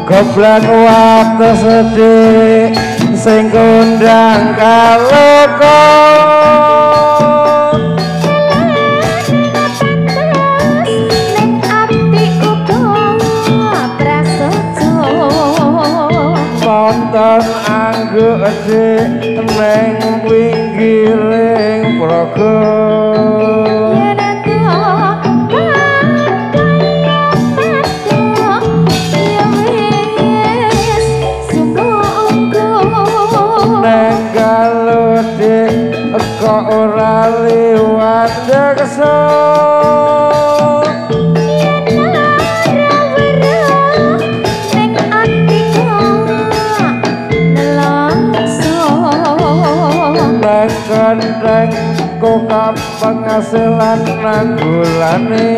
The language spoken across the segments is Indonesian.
Goblok waktu sedih sing kondang kaloko ning ati uga prasaja wonten anggo dik ning pinggiring praga kok ora liwat dekso yen ora weruh ning atiku nelongso kandhang kok penghasilan nanggulane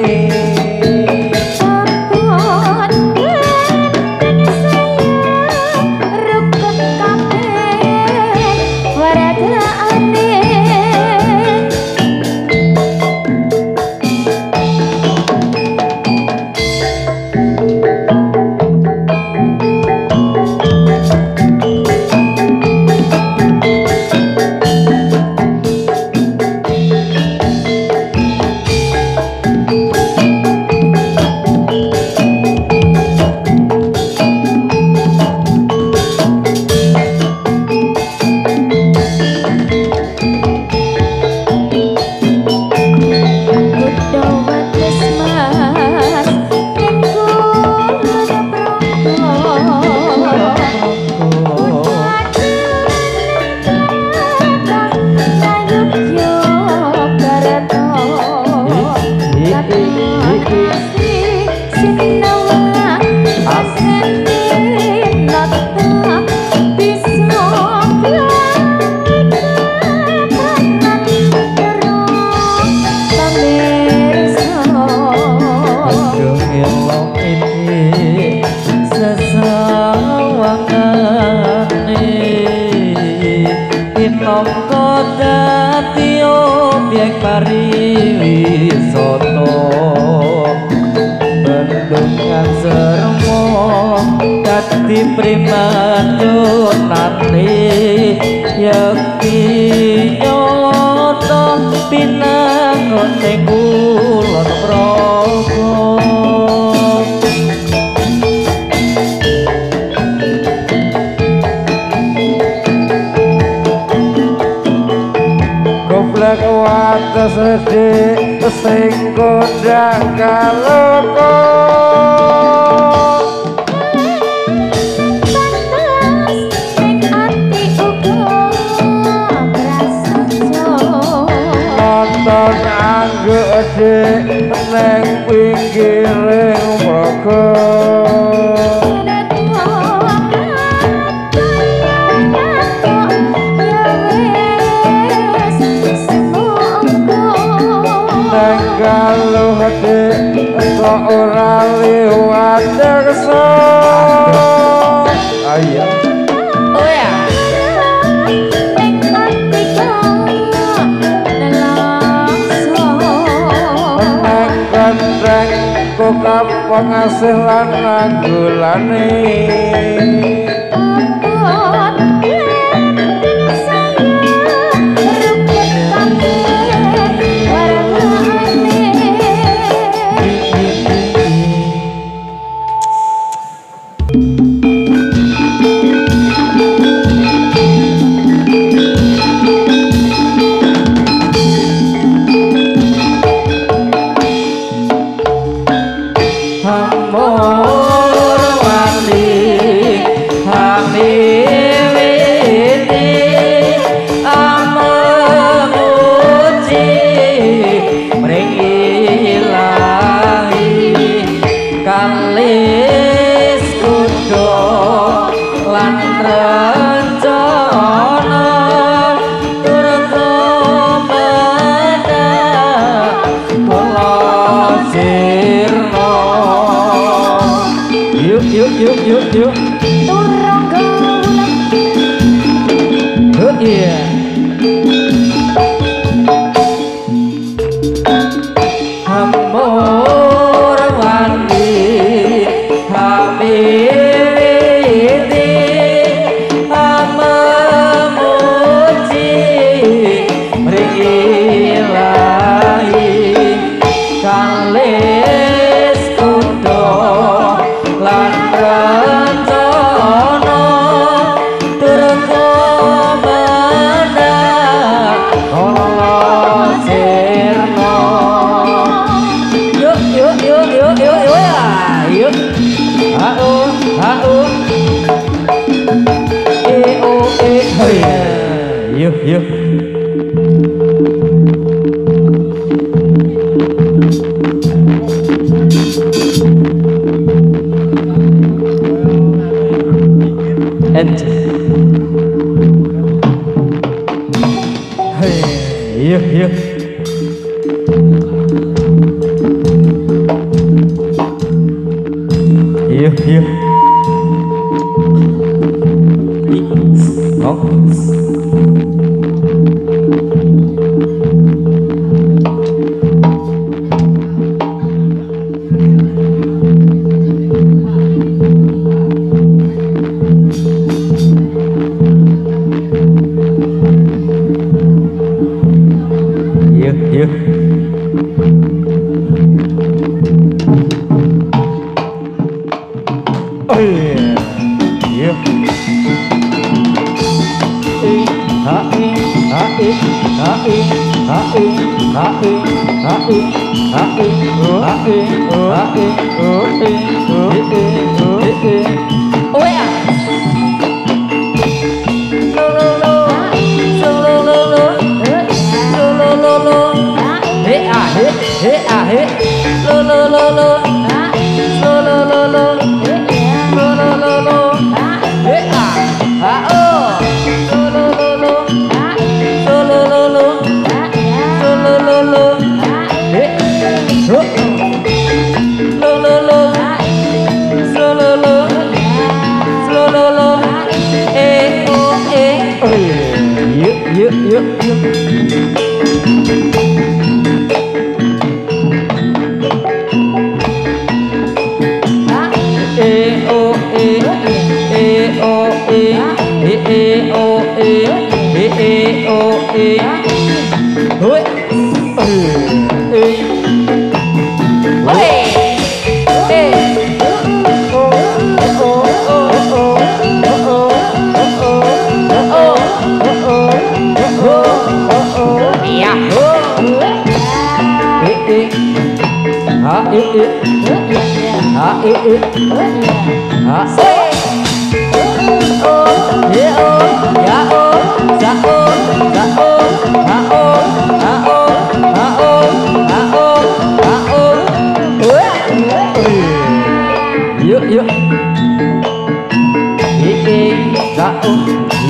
di primadonane yakti nyoto pinangote kulon praga goblok wates sedhik sing kondang kaloko gede neng pinggiring praga neng galuh dik kok ora liwat dekso. Ayo. Oh ya. Kok pengasih lan nanggulane yuk turang gaulang iya amor wani hamidi amamuji mrilahi kalis kudo lan rencana turko mana Allah sirna yuk hau yuk and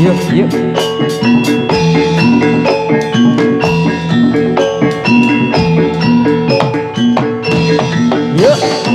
yuk yuk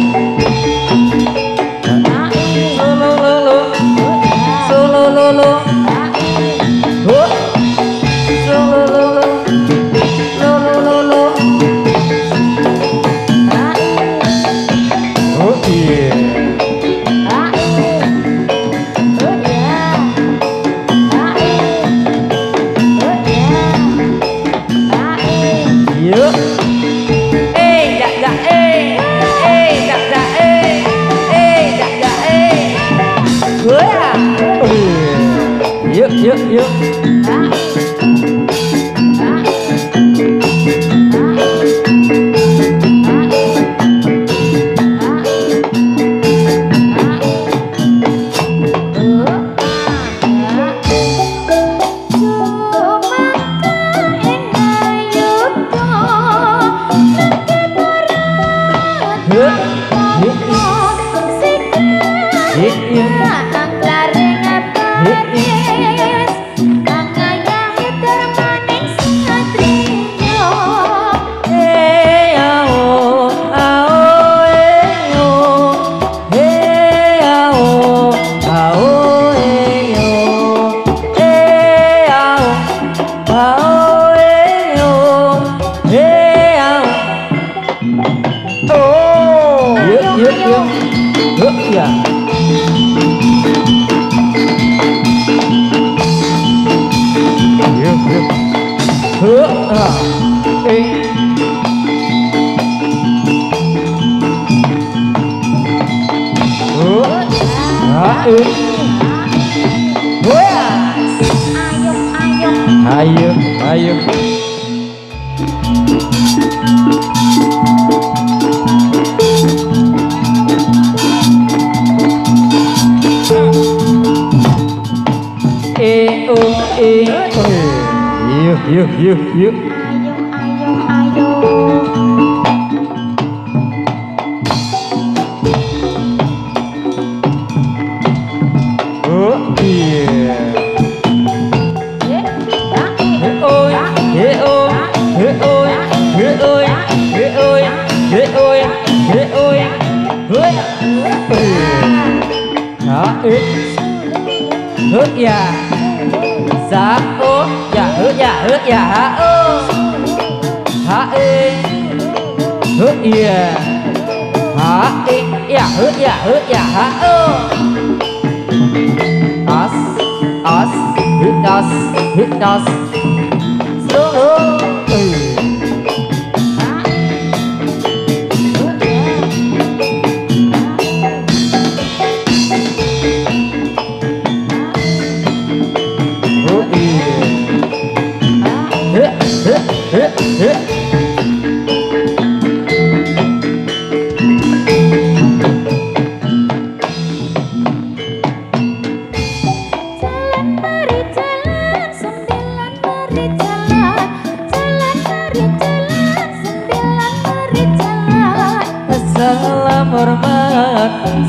ayo. Ya. Ayo, ayo. Yuk, yuk, yuk. Ayo. Oh iya. Ya, sa o ya ha o ha e ya ha e ya ha o as slow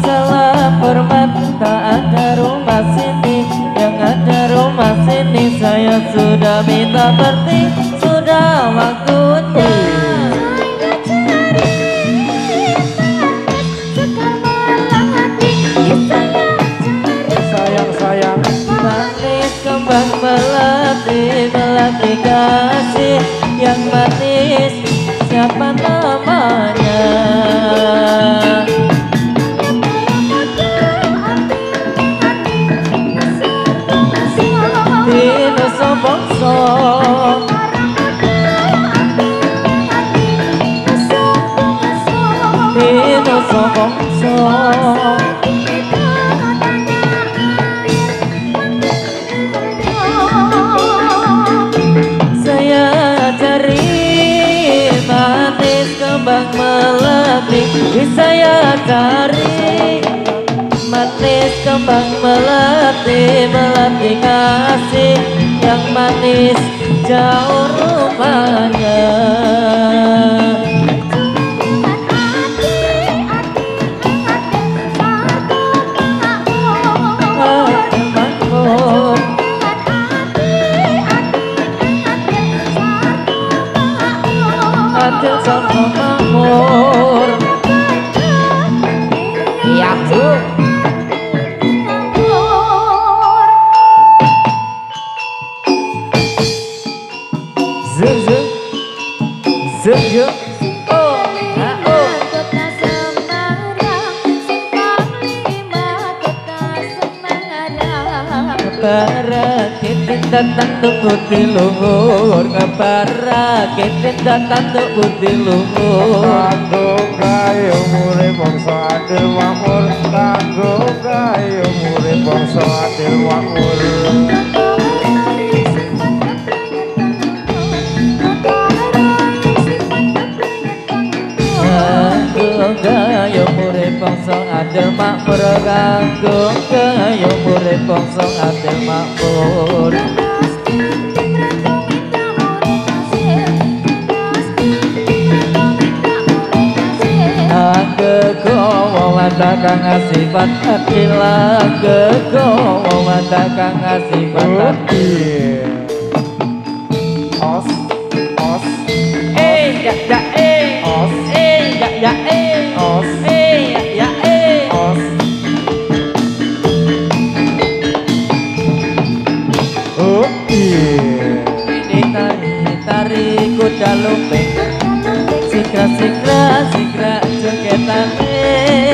Salam hormat, tak ada rumah sini, yang ada rumah sini. Saya sudah minta berhenti, sudah waktunya. Sayang, manis kembang melati, melati kasih yang manis. Siapa namanya? Saya cari manis kembang melati, saya cari manis kembang melati, melati kasih yang manis jauh rumahnya. Adil sama makmur. Yahoo. Kita datang tuh putih luhur, ngepara kita datang tuh putih luhur. Tanggung kayu mure bangsa adil makmur, tanggung kayu mure bangsa adil makmur. Tanggung kayu mure bangsa adil makmur, tanggung kayu mure bangsa adil makmur. Kang asifat adila kegowo mata kang asifat adil. Os Ya os ya os ya os. Oh iya. Ini tari kuda lumping, sikra jogetane.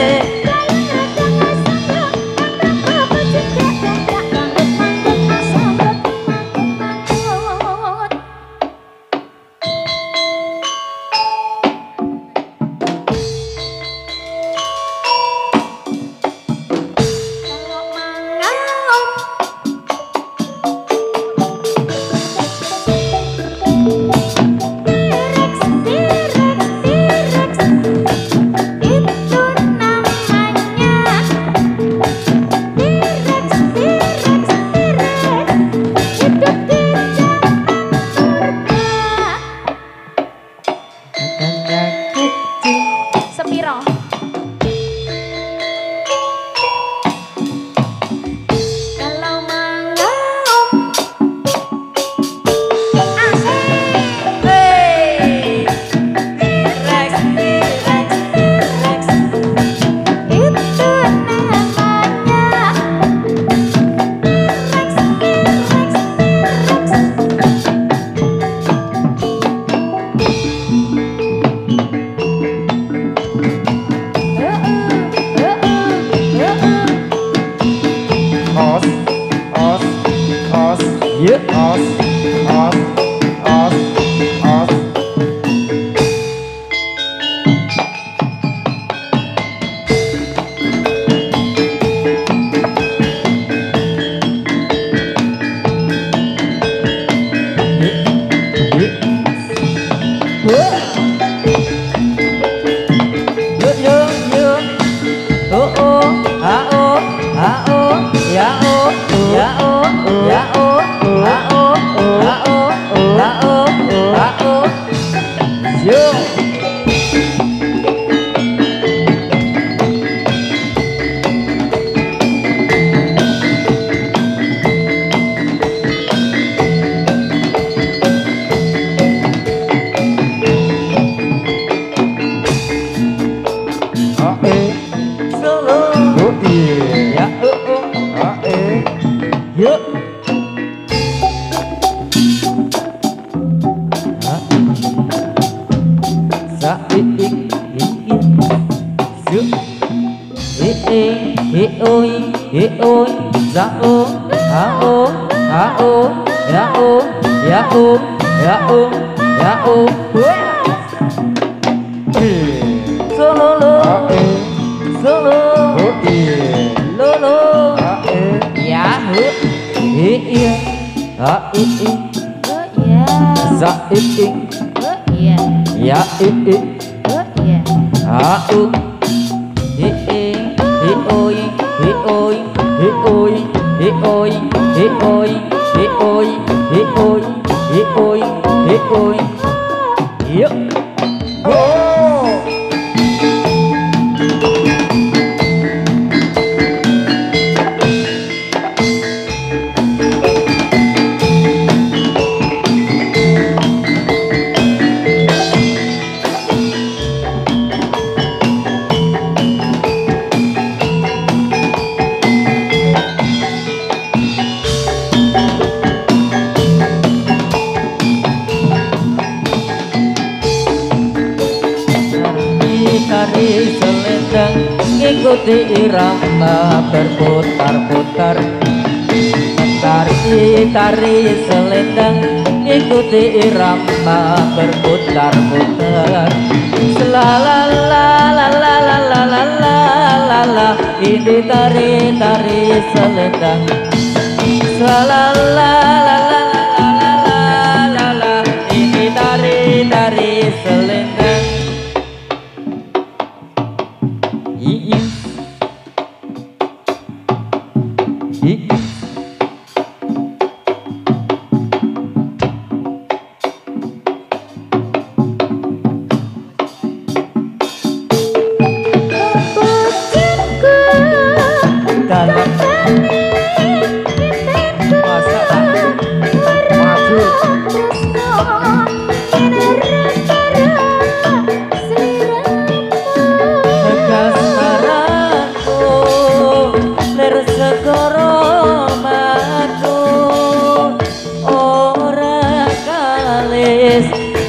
hi ôi hi ôi dạ ô ha ô ha ô ya ô ya ô ya ô ya ô solo lo solo lo lo ya hư hi i ha i za i ya i ha u hi ôi hi ôi hi ôi hi ôi hi ôi hi ôi hi ôi hi ôi hi ôi yep tari selendang ikuti irama berputar-putar. Tari selendang ikuti irama berputar-putar. La la la la la la la la la la ini tari selendang. La la la la la la la la ini tari selendang.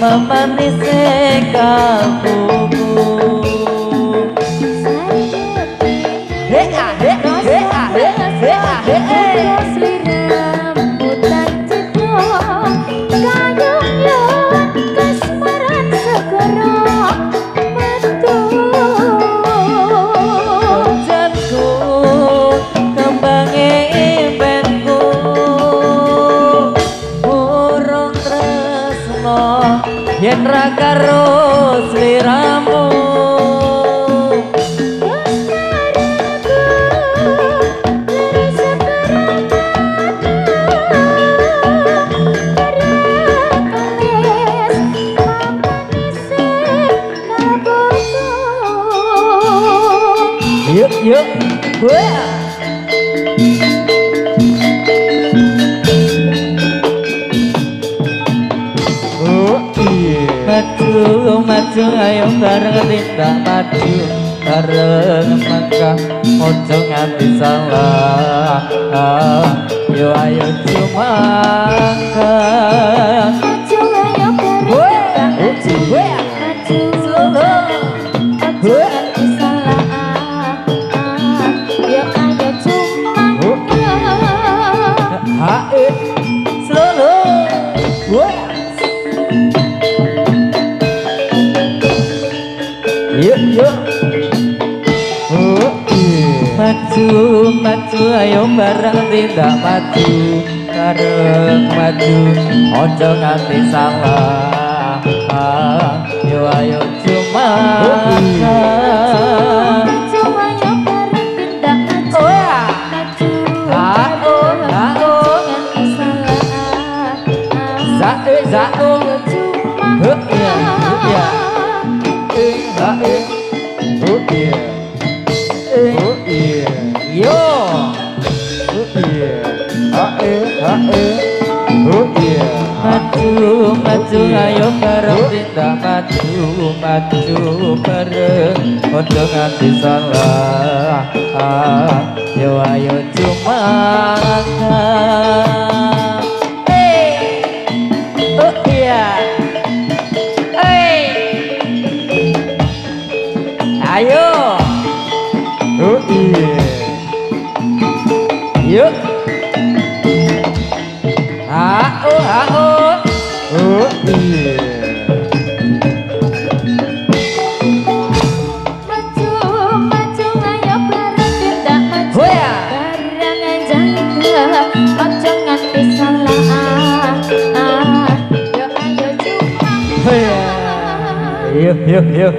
Memanis kalbuku. Yen ra karo sliramu yuk gue maju ayo bareng tindak maju bareng langkah ojo nganti salah yo ayo cuma maju ayo bareng maju solo ojo nganti salah yo ayo cuma solo yuk maju ayo bareng tindak maju bareng maju ojo nganti salah yo ayo cuma maju ayo bareng tindak maju maju ojo nganti salah zao maju ayo bareng tindak maju bareng ojo nganti salah yo ayo cuma ayo Yuk. Hao hao. Oh iya. Maju maju ayo bareng tindak maju. Hoya. Bareng jaga ojo nganti salah. Yo ayo cuma. Hoya. Yuk yuk yuk.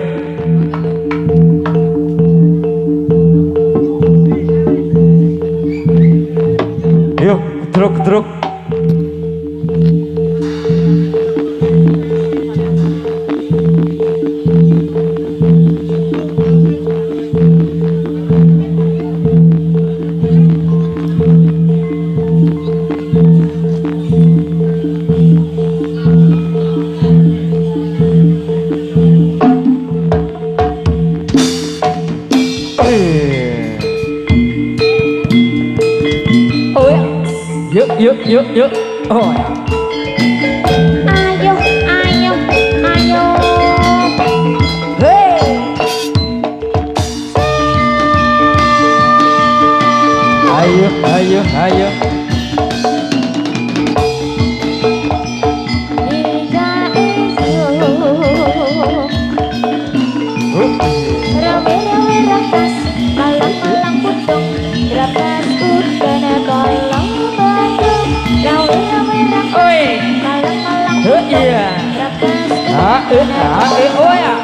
Yuk, gedruk. Oh ya. Yuk yuk. Oh ya. Ayo ayo ayo. Hey. Ayo. Ida itu. Rawe rakas malang putung. Rakas udana kolam bandung. Rawe rakas Oi. malang Oh iya. rakas Oh ya.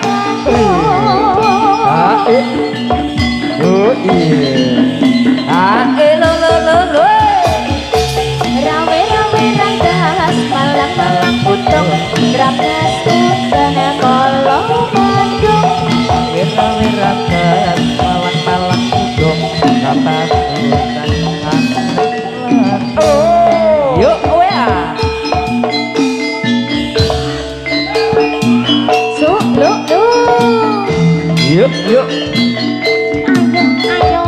Oh iya. Lo. Rawe rakas malang putung. Rakas udana kolam bandung. Wira-wira malang udung kata hutan. Oh. Yuk, oh ya. Lu. Yuk. Ayo.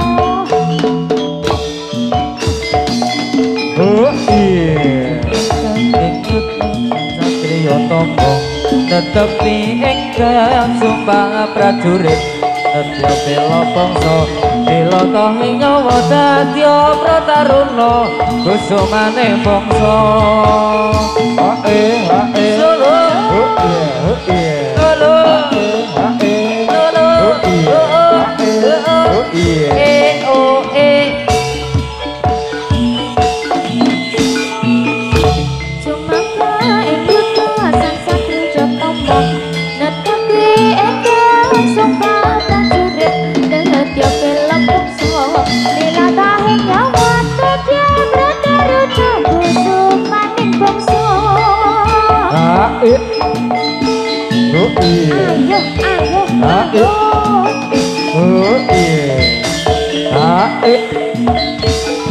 Oh iya. Satrio Tombo tetepi ingkang sumpah prajurit Setya bela bangsa bela tohing nyawa dadya prataruna kusumaning bangsa Solo Oh iya. Solo Solo Oh iya. Oh Cuma ikut sang satria tombo netepi engkang sumpah prajurit dahya bela bangsa lila tahing nyawa dadya prataruna kusumaning bangsa. Oh iya. Ayo. Oh iya.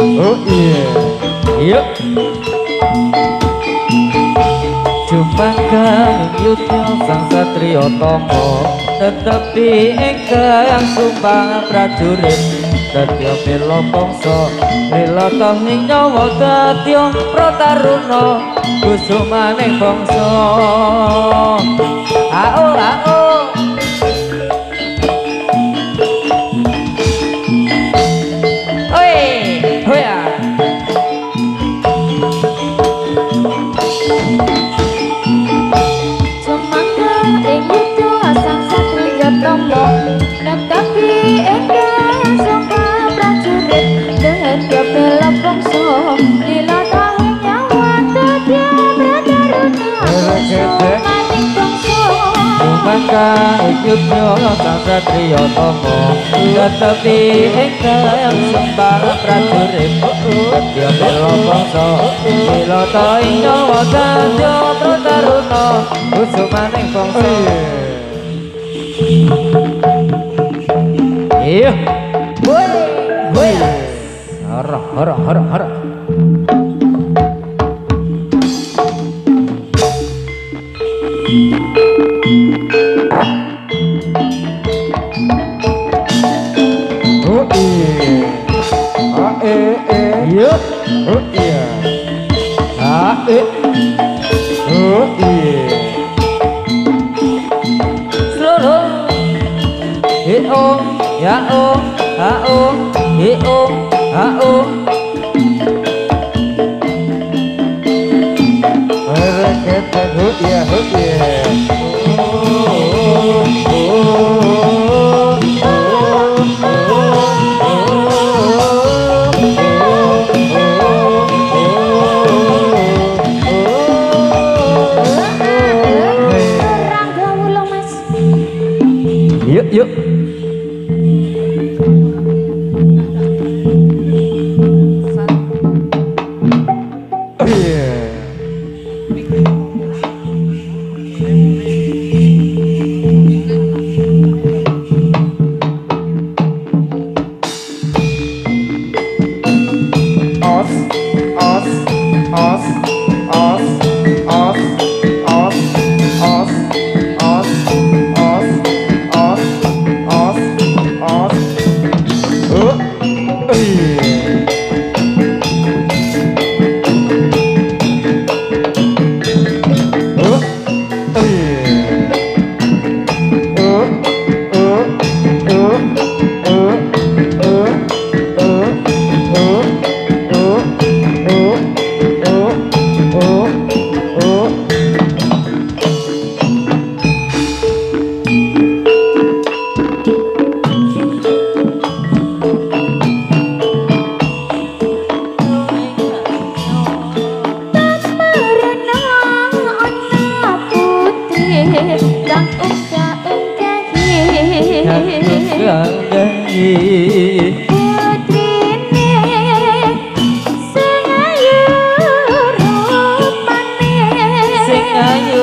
Oh iya. Yuk Jumpang kami yudhya sang satria Tama tetapi ingkang sumpah prajurit dadya bela bangsa lila tohing nyawa dadya prataruna kusumaning bangsa Ao Oi hoya Semangka ing yudha sang satria Tama netepi engkang sumpah prajurit dahya bela bangsa lila tahing nyawa dadya prataruna kusumaning bangsa. Maka yudhya sang satria Tama tetapi ingkang sumpah prajurit dadya bela bangsa lila tohing nyawa dadya prataruna kusumaning bangsa Iya Woi Hara Oh iya. Yuk Oh iya. Oh iya. Seluruh Ya om, ha om, Yuk, yuk. Oh iya. Os, os, os, os, os, os, os, os, os, os, os, os. Iya.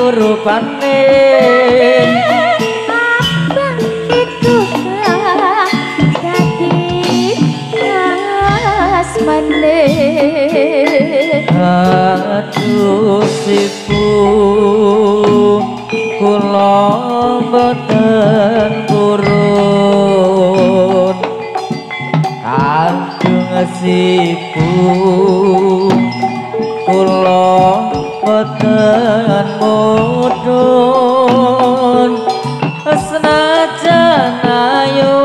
Rupane abang itu dadi asmane aduh sipu kula boten purun kandung sipu kula boten mudhun senajan ayu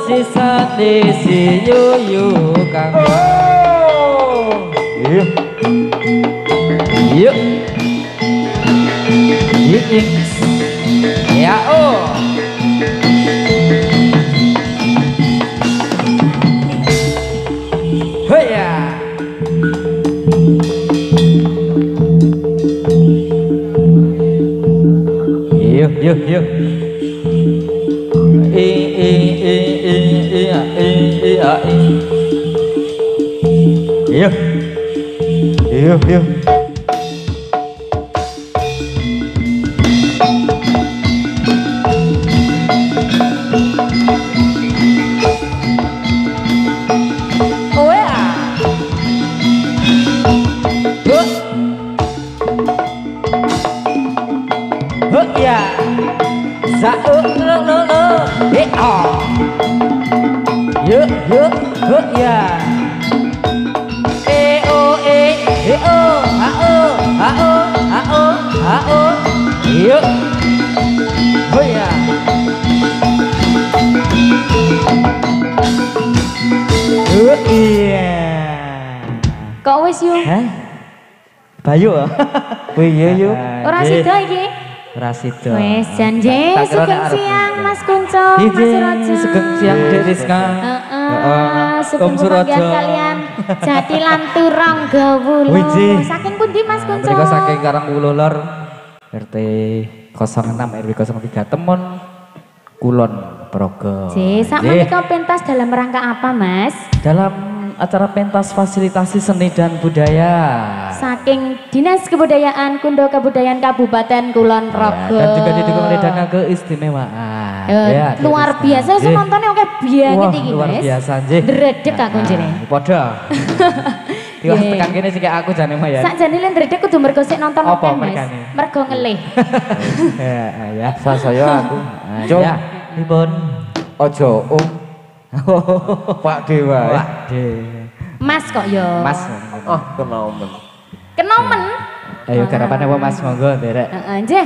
sisane siyu kang yuk yuk yuk ya oh hoya yuk yuk yuk yuk yuk ya sa yuk ya yuk ya iya kok wis yo hah Bayu wih iya yuk ora sida iki Rasido. Wes janji sugeng siang Mas Kunco, Mas Surojo. Sugeng siang Dek Rizka. Sugeng pemanggian kalian Jati lan Turang Gawulo. Saking pundi Mas Kunco? Mriko saking Karangwulo Lor RT 06 RW 03 Temon Kulon Progo. Sak menika pentas dalam rangka apa Mas? Dalam acara pentas fasilitasi seni dan budaya saking Dinas Kebudayaan Kundo Kebudayaan Kabupaten Kulon Progo dan juga didukung oleh dana keistimewaan ya, luar biasa penontonnya oke banget iki luar biasa nggih dredeg aku jene padha Tiwas tekan kene sik aku jane mah ya sakjane len dredeg kudu mergo sik nonton apa Mas mergo ngelih ya saya aku ya pripun ojo Pak Dewa Mas kok yo Mas oh kenomen kenomen ayo garapane apa Mas monggo nderek nggih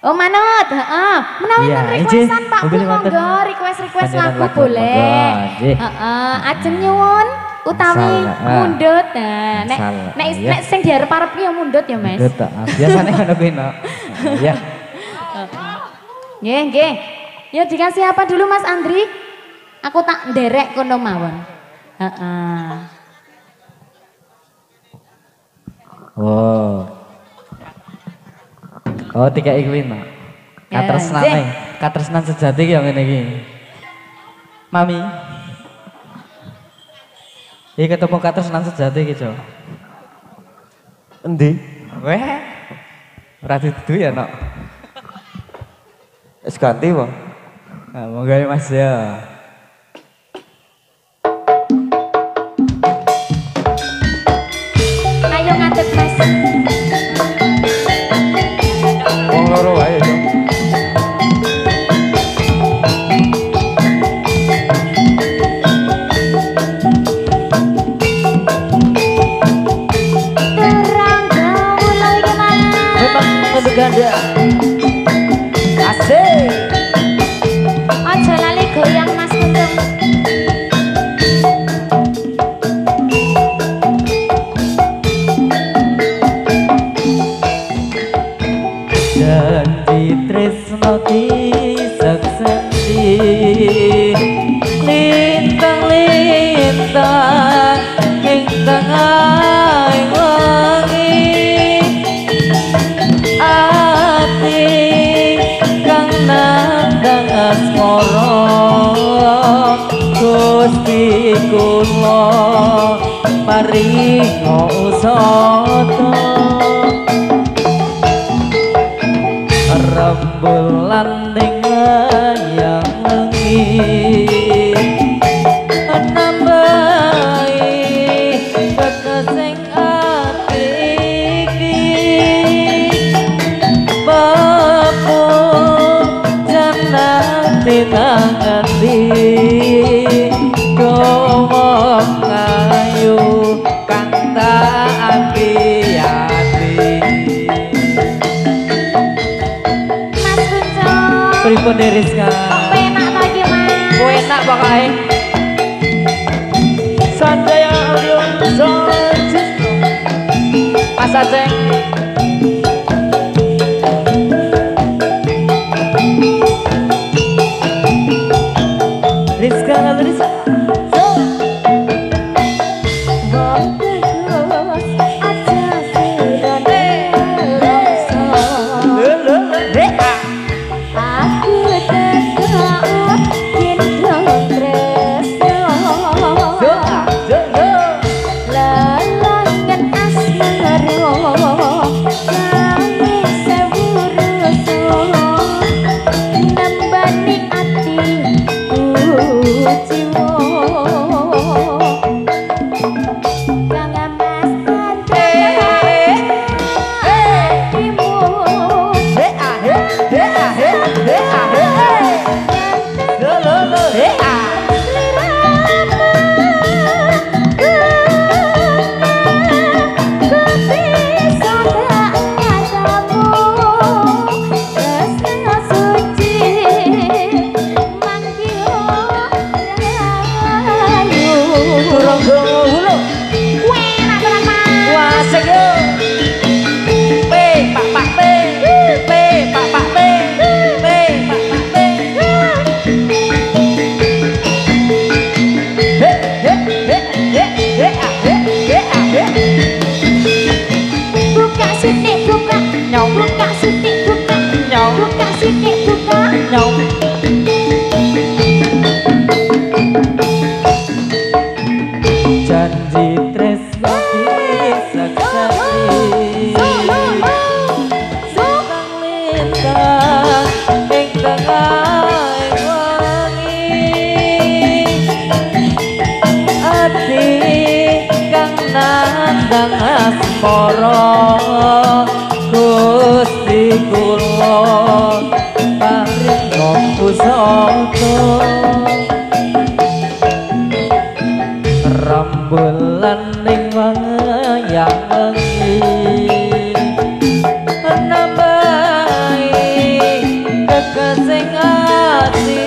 oh manut heeh menawi requestan Pak Bu monggo request lagu boleh heeh ajeng nyuwun utawi mundut nek sing diarep-arep ki ya mundut ya Mas mundut biasane ngono kuwi no ya Nggih. Ya dikasih apa dulu Mas Andri? Aku tak nderek kono mawon. Heeh. Oh, tiga kuwi, Mak. Katresnan sejati yang ngene iki. Mami. Iki ketemu katresnan sejati iki, Jo. Endi? Weh. Ora dudu ya, Nok. Wis ganti, Bang. Nah, monggo ya, Mas ya. Ayo ngadeg Mas. Wong loro wae, Jo. Terang gaula iki Mas. Memang mengganda. Asik. Aja lali goyang Mas Gendeng. Janji tresno disakseni lintang-lintang ing tengahing wengi ati kang nandang asmara Gusti kula maringa usata rembulan ning wayang wengi nambahi kekasing ati iki bapu janati nangati ngomong ayu kang tak ati Mas Gunjo. pripun Rizka Penak to iki Mas. enak pokoknya Sanjaya Audio Sound Mas Aceh Rizka Rizka janji tresno disakseni Sukang lintang ing tengahing wengi ati kang nandang asmara Gusti kula paringa pusaka rembulan ning wayang wengi nambahi kekasing ati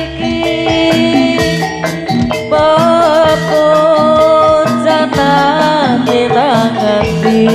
iki bapu janane nangati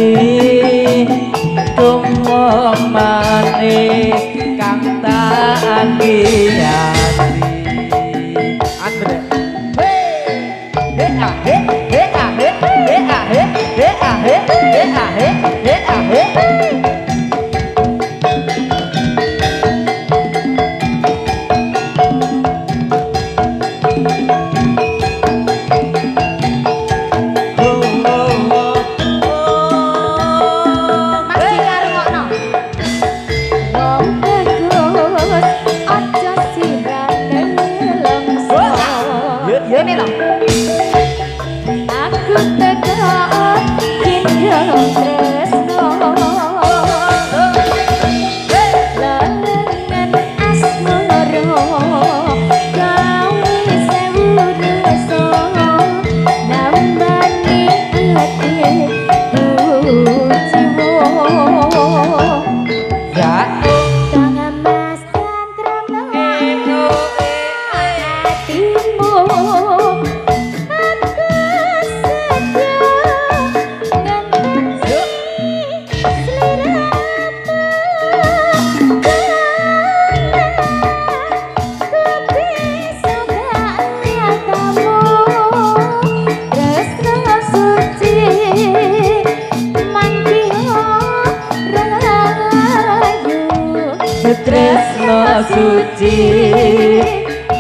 Tresno suci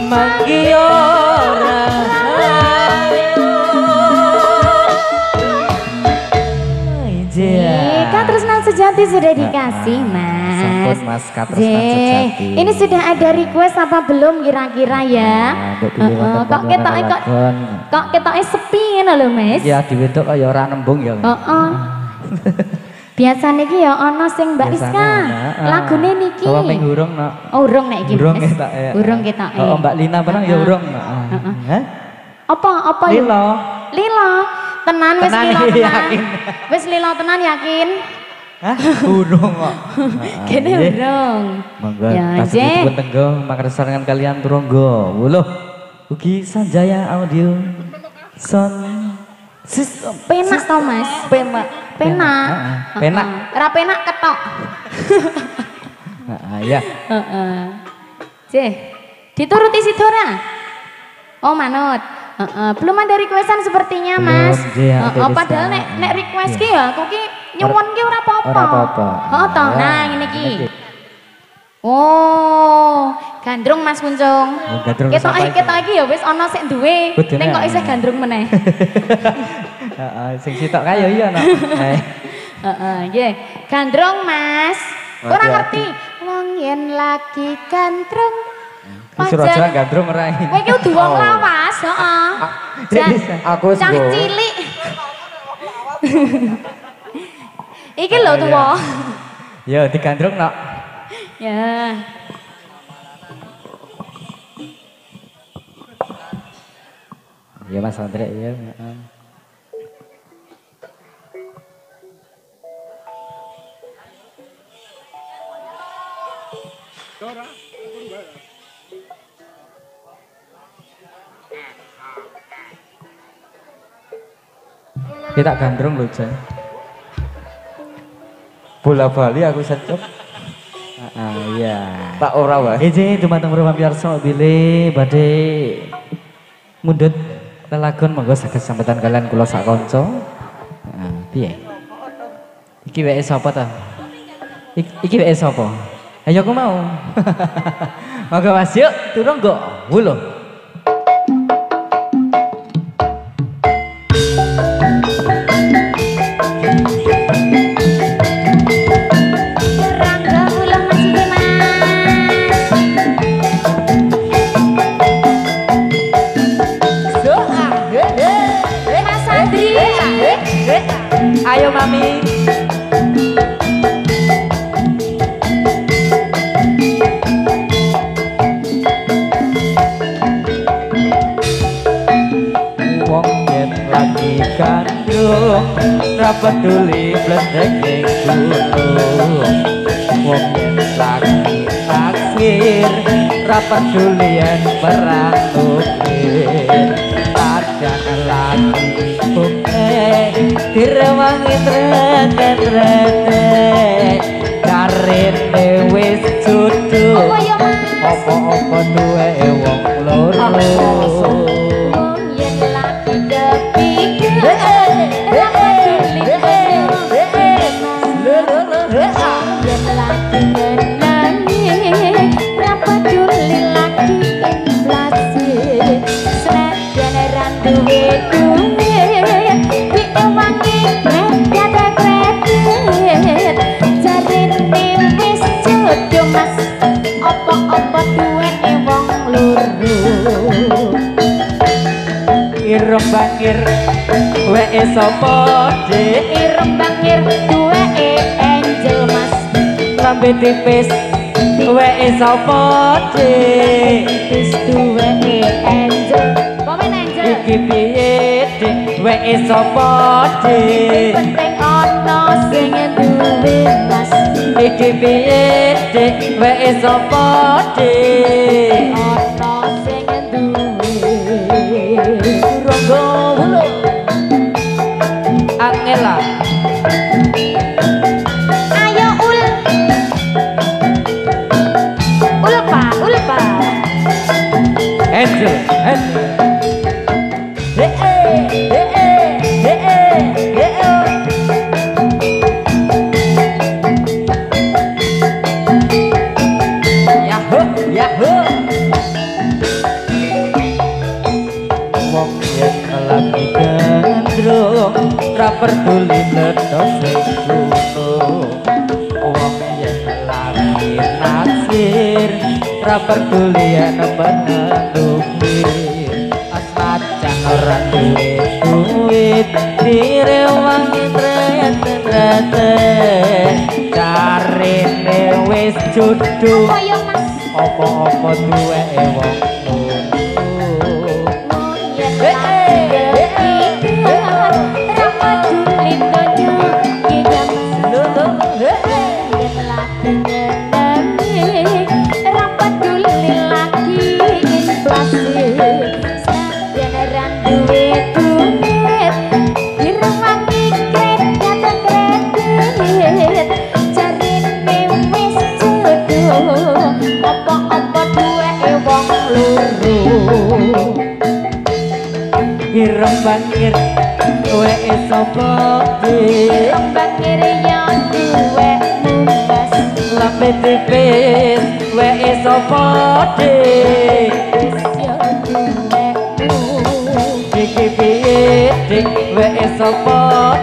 manggi ora rayu. Kak Tresnan Sejati sudah dikasih Mas. Sampun Mas Kak Tresnan Sejati. Ini sudah ada request apa belum kira-kira ya? Kok ketoknya sepi ngono lho Mas. Ya diwedok kaya ora nembung ya. Biasanya iki ya ana sing Mbak Rizka. Lagune niki. Apa ping urung nak? Oh urung nek iki. Urung ketok ya. Urung ketok. Oh Mbak Lina barang ya urung. Hah? Apa ya? Lila. Tenan wis lila tenan. Wis lila tenan yakin? Hah? Urung kok. Kene urung. Monggo ya tasipun tenggo makresarengan kalian turunggo. Wuluh. Ugi Sanjaya Audio Sound System. Penak to Mas? Penak. Ora penak ketok. Ya. Dituruti Sidora. Oh manut. Belum ada requestan sepertinya Mas. Padahal nek request ki ya aku ki nyuwun ki ora apa-apa. Ora apa-apa. Toh nah ngene ki. Oh, gandrung Mas Kuncung. Ketok iki ya wis ana sik duwe. Ning kok isih gandrung meneh. Sing sitok kaya iya nak. Nggih. Gandrung Mas. Ora ngerti. Wong yen lagi gandrung. Suraja gandrung ora. Kowe iki kudu wong lawas, heeh. Aku cah cilik. Iki lho tuwa. Ya digandrung nak. Ya. Ya Mas Andre ya. Kita gandrung lho Jan. Bola bali aku secep. Iya. Tak ora wae. Iji dumateng para pamirsa bilih badhe mundhut lelagon monggo saged sampetan kalian kula sak kanca. Piye? Iki wae sapa ta? Iki wae sapa? Ayo aku mau. Monggo Mas yuk turun go. Wulo. Ayo Mami. Wong yen lagi gandrung ra peduli bledek ning gunung. Wong yen lagi taksir ra peduli yen perang nuklir. Padahal lagi direwangi trete karene wis judu apa-apa duwe wong loro yen lagi duwe duit diwangi nyata kredit jarine wis jodoh mas apa-apa duweke wong loro ireng bangir weke sapa dik ireng bangir duweke angel mas lambe tipis weke sapa dik wis duweke angel komen angel iki piye dik weke sapa dik penting ana sing duwe mas iki piye dik weke sapa dik ana sing duwe ronggo wulu angela ayo ulpa Angel Yahoo Yahoo wong yen lagi gandrung ra peduli ledos sing gunung wong yen lagi naksir ra peduli yen penendukir asnajan ora duwe duit dire wangi trete carine wis jodoh ayo mas apa-apa duweke wong ireng bangir kowe sapa ireng bangir yo duwe mundas lambe tipis kowe sapa dik yo duwe iki piye dik kowe sapa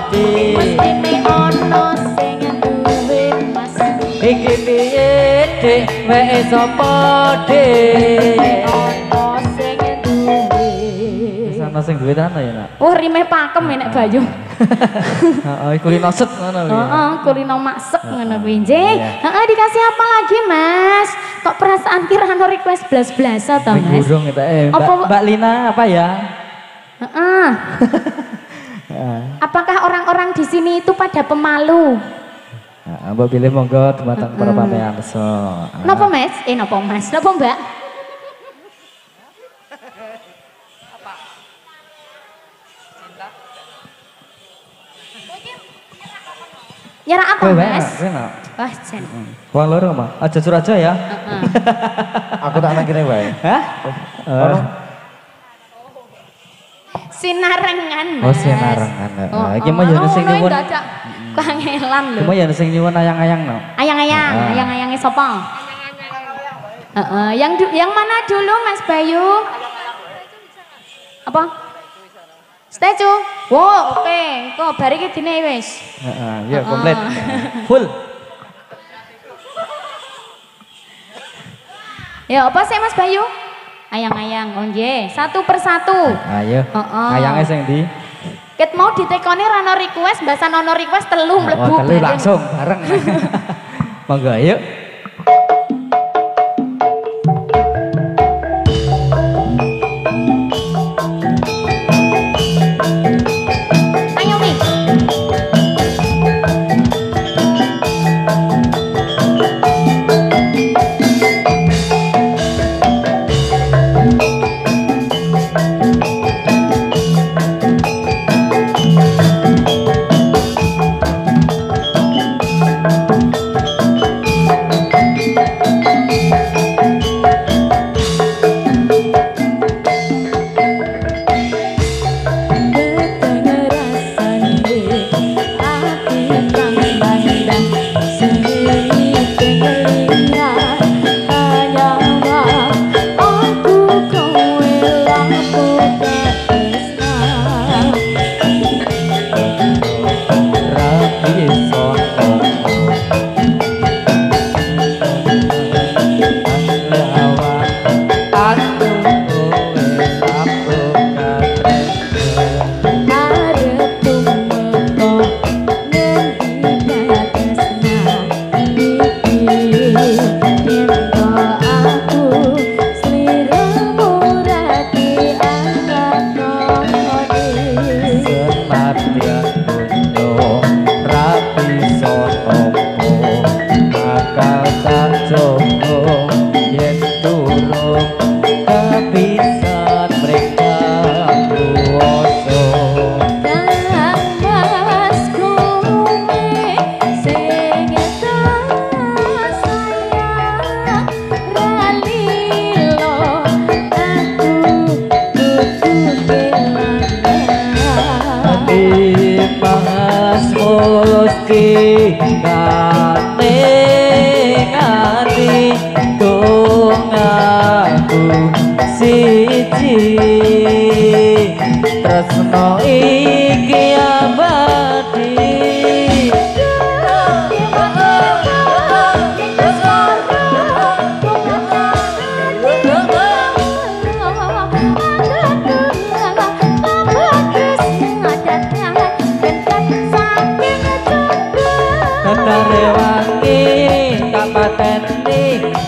dik mestine ana sing duwe mas iki piye dik kowe sapa dik ana sing duwe ana ya nak oh rimeh pakem nek Bayu heeh kulino set ngono lho heeh kulino maksek ngono kuwi nggih heeh dikasih apa lagi mas kok perasaan kira ana request blas-blasa to mas burung eta Mbak Lina apa ya heeh apakah orang-orang di sini itu pada pemalu Mbak pilih monggo dumateng para pamirsa napa mas napa mas napa mbak nyerah apa mas? Wah jen Wong loro mah, aja Suraja ya Aku tak nangkine wae. hah? Sinarengan oh sinarengan iki mah ya sing nyuwun kangelan lho iki mah ya sing nyuwun ayang-ayang no ayang-ayangnya sapa? Yang mana dulu Mas Bayu? Apa? Statue? Wow, oke. Kok bari iki dine wis. Ya komplit. Full. Ya apa sih Mas Bayu? Ayang-ayang, oh nggih. Satu persatu. Ayo. Ayangnya sing ndi? Ket mau ditekoni rano request, mbasan ono request telu mlebu. Telu langsung bareng. Monggo ayo. kane ngati dongaku siji tresno iki abadi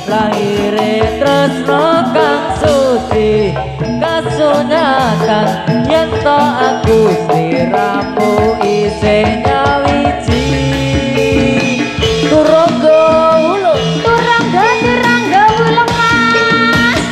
lahire tresno kang suci kasunyatan yen to aku sliramu isih nyawiji turangga ulung turangga ulung mas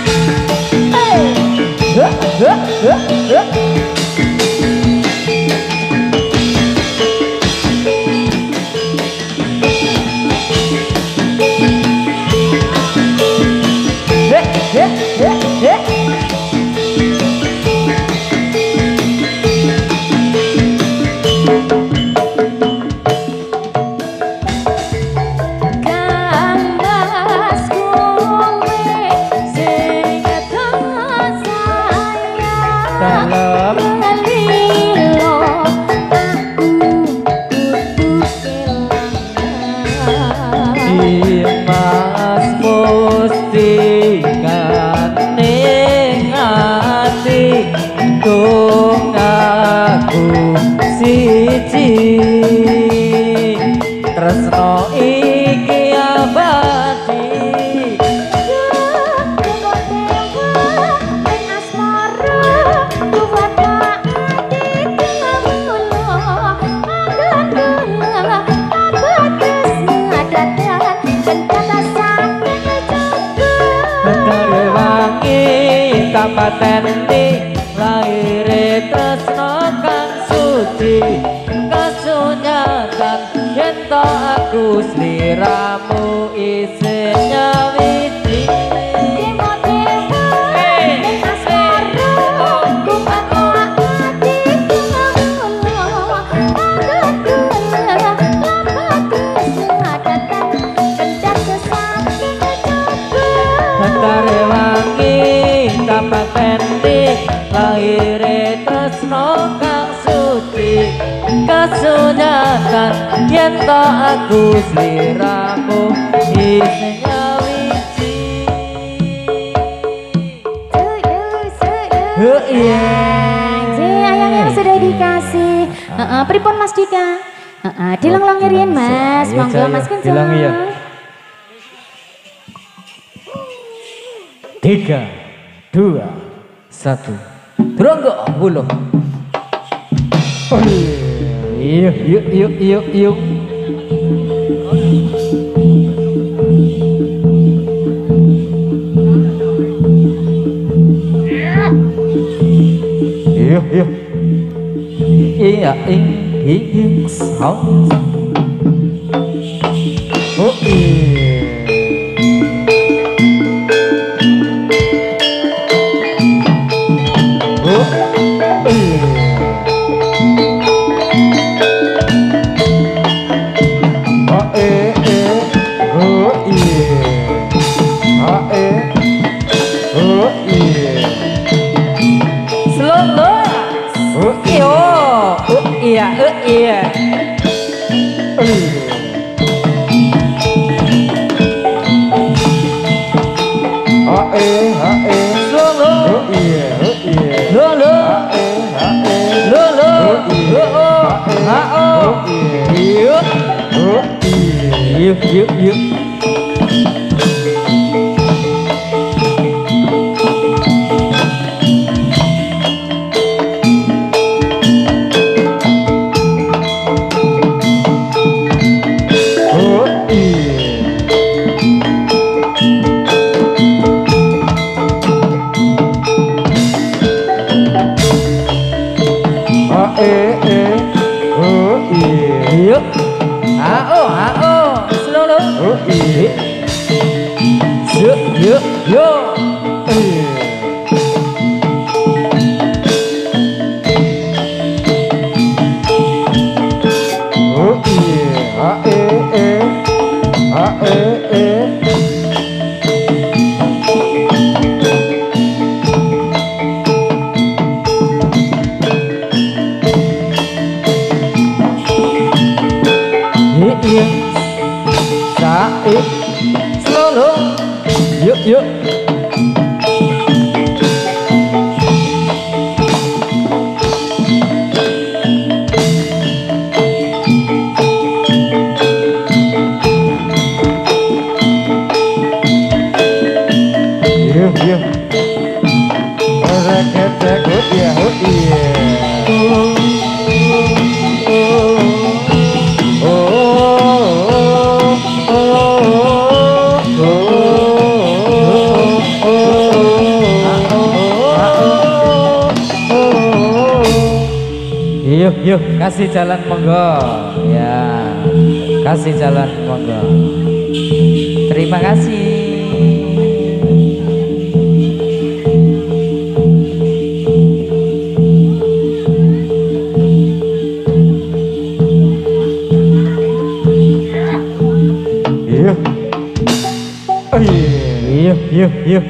tresno iki abadi tapateni lahire tresno kang suci kasunyatan yen to aku sliramu isih nyawiji lahire tresno kang suci kasunyatan yen to aku sliramu isih nyawiji yang sudah dikasih pripun Mas Dika dilong-longirin Mas monggo Mas Kencang 3, 2, 1 Turangga ulung yuk iya sound iya yuk Solo. Yuk yuk. Yuk, kasih jalan monggo. Ya, kasih jalan monggo. Terima kasih. Yuk. Oh iya. Yuk.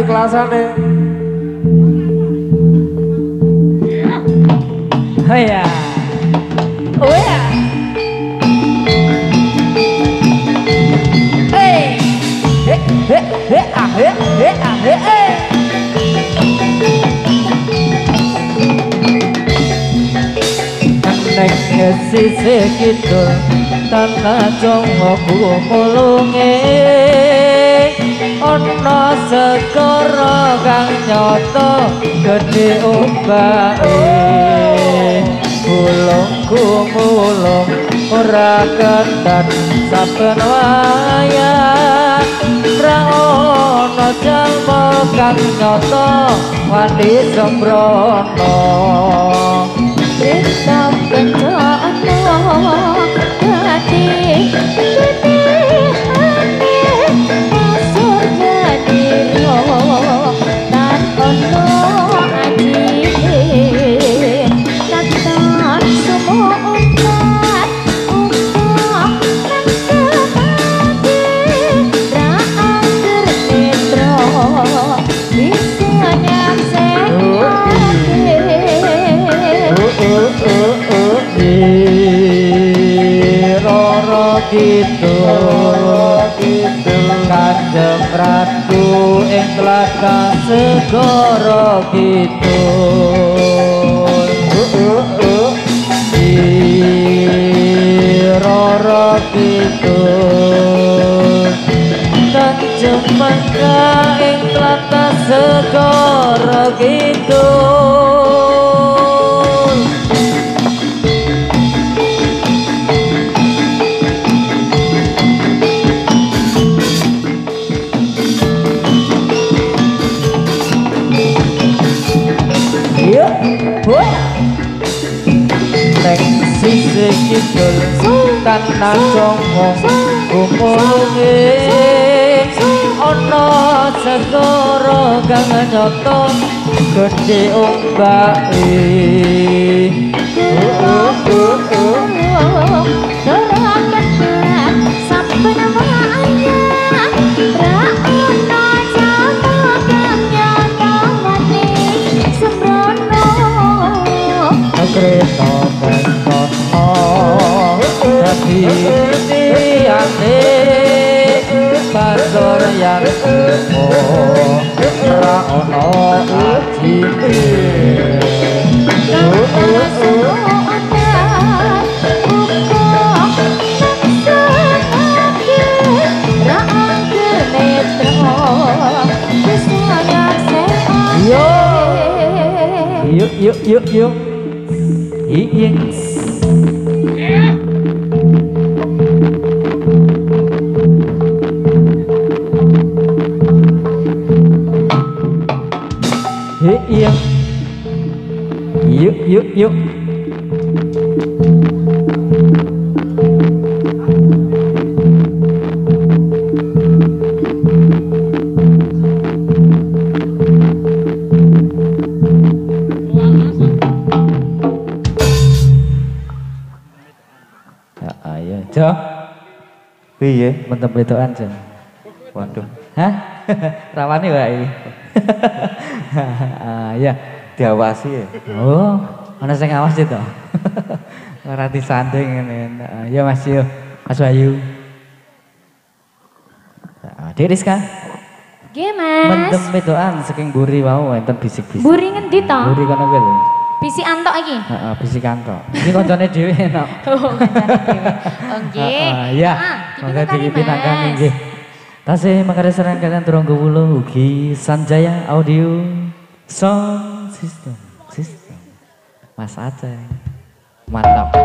Kelasane. Oh ya. Oh ya. Hey. Nek sisih kidul tanah jongo kumulunge ana segara kang nyata gedhe ombake bulungku mulung ora ketat saben wayah ra ana jalma kang nyata wani sembrono sampeyan ana dadi Kanjeng Ratu ing tlatah segara kidul Rara kidul Kanjeng Mangka ing tlatah segara kidul kidul tanah songong kumulungi ono segoro kang nyoto gede ombake Kreta Bengkono dadi tiyane pasor yang emo ra ono ajine yuk yes. Iya. Yuk. Jo, piye? Mentem bedokan jan. Waduh, hah? Rawani wae. Ya, diawasi ya. Oh, ana sing ngawasi to. Ora disanding ngene. Ya Mas yo, Mas Bayu. Dik Rizka. Nggih, Mas. Mentem bedokan saking mburi wau enten bisik-bisik. Mburi ngendi to? Mburi kono kuwi lho. Bisi antok iki? Heeh, bisi kantok. Iki koncone dhewe enak. Oh, kancane dhewe. Oh, nggih. Iya. Monggo dipinangkani nggih. Tasih mangkare sareng kalian Turunggo Wulu ugi Sanjaya Audio Sound System. Mas Aceh. Mantap.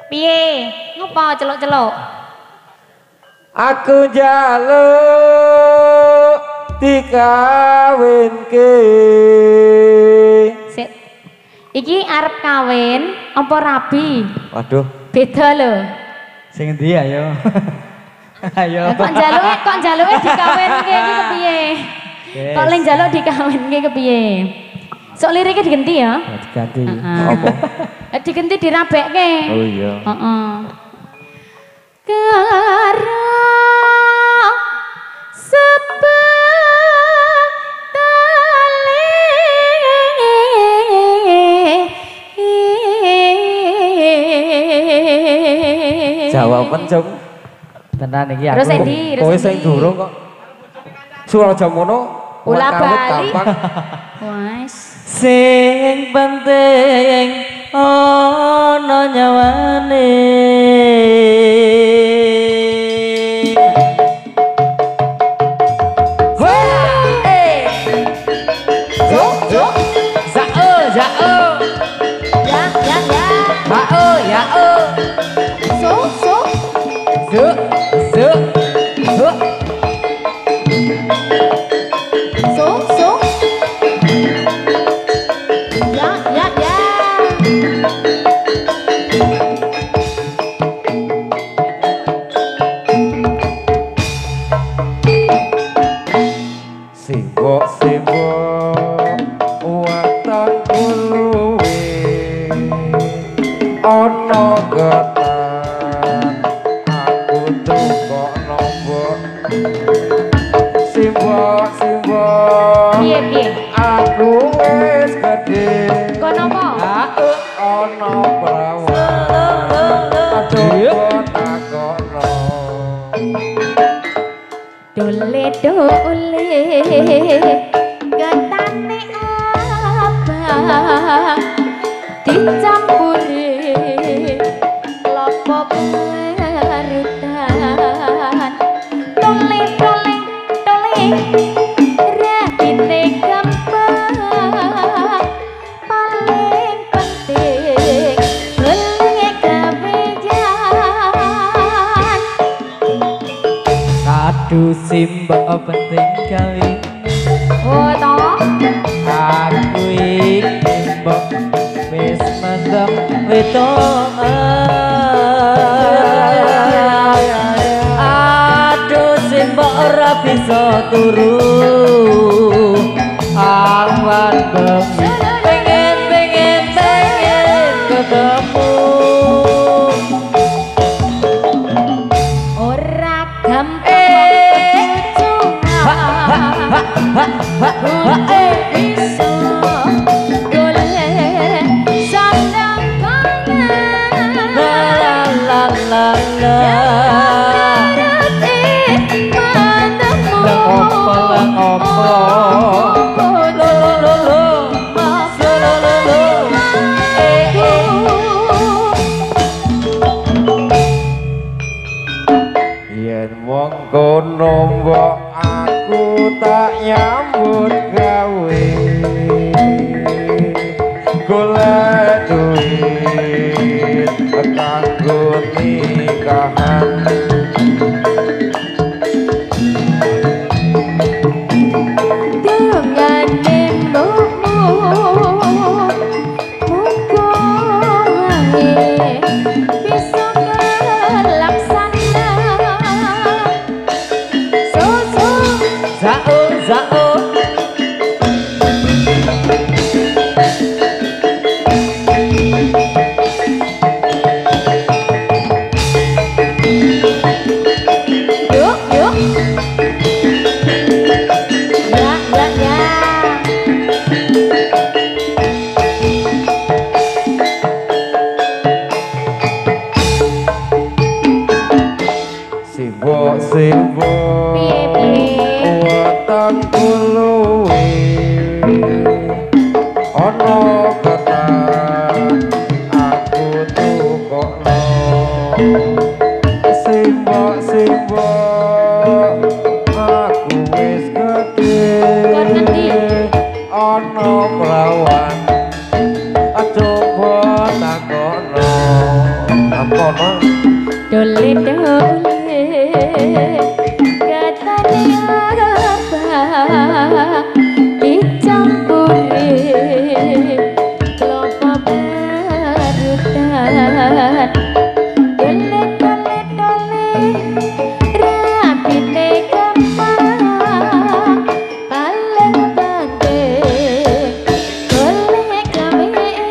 Piye? Ngopo celuk-celuk? Aku njaluk dikawinke. Sik. Iki arep kawin apa rabi? Waduh, Beda lho. Sing endi ayo? Ayo. Kok njaluke dikawinke iki kepiye? Kok le njaluk dikawinke kepiye? Sok lirike digenti ya? Diganti. apa? Digenti dirabekke. Oh iya. Heeh. Karo Jawaban Jung. Tenan iki aku. Terus endi? Kowe sing durung kok. Suraja mono. Ula bali. Gampang. Wes. Sing penting ana nyawane. Getane abang dicampuri simbok penting kawin. Oh toh. Aku iki mbok wis mendem wetokan. Aduh simbok ora bisa turu. Awan bengi pengen ketemu. Ora gampang bisa golek sandang pangan. La la la. Kono mbok aku tak nyambut gawe golek duit kanggo nikahan. Dongane mbokmu muga wae bisa kelaksana. Zao zao. Yuk yuk. Ya. Sibuk weteng kuluwe ana ketan aku tukokno. Sibuk aku wis gedhe ana prawan coba takono apa Dole katanya apa dicampuri kelapa parutan. Dole rapine gampang paling penting golek gawean.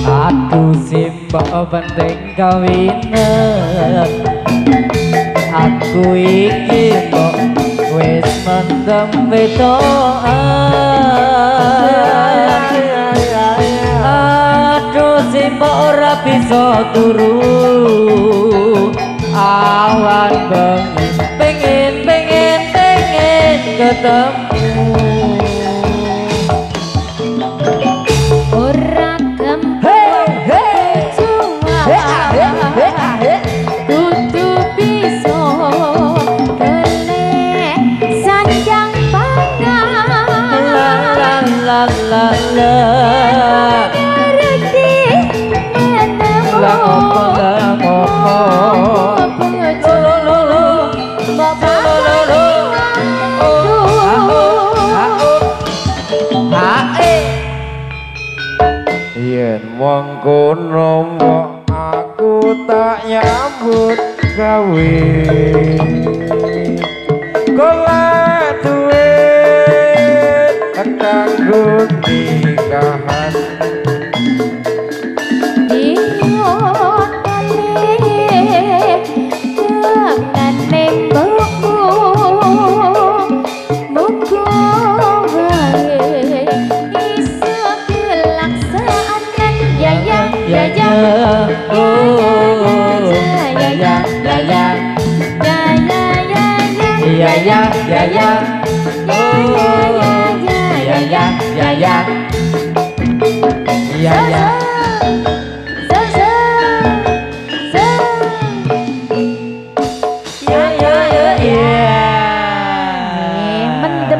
Aku simbok penting kawinan. Aku iki mbok wis mendem wetokan. Aduh simbok ora bisa turu. Awan bengi pengen ketemu. Ora gampang kudu bisa golek sanjang pangan. La Ngerti menemu yen mengkono mbok aku tak nyambut gawe golek duit kanggo nikahan.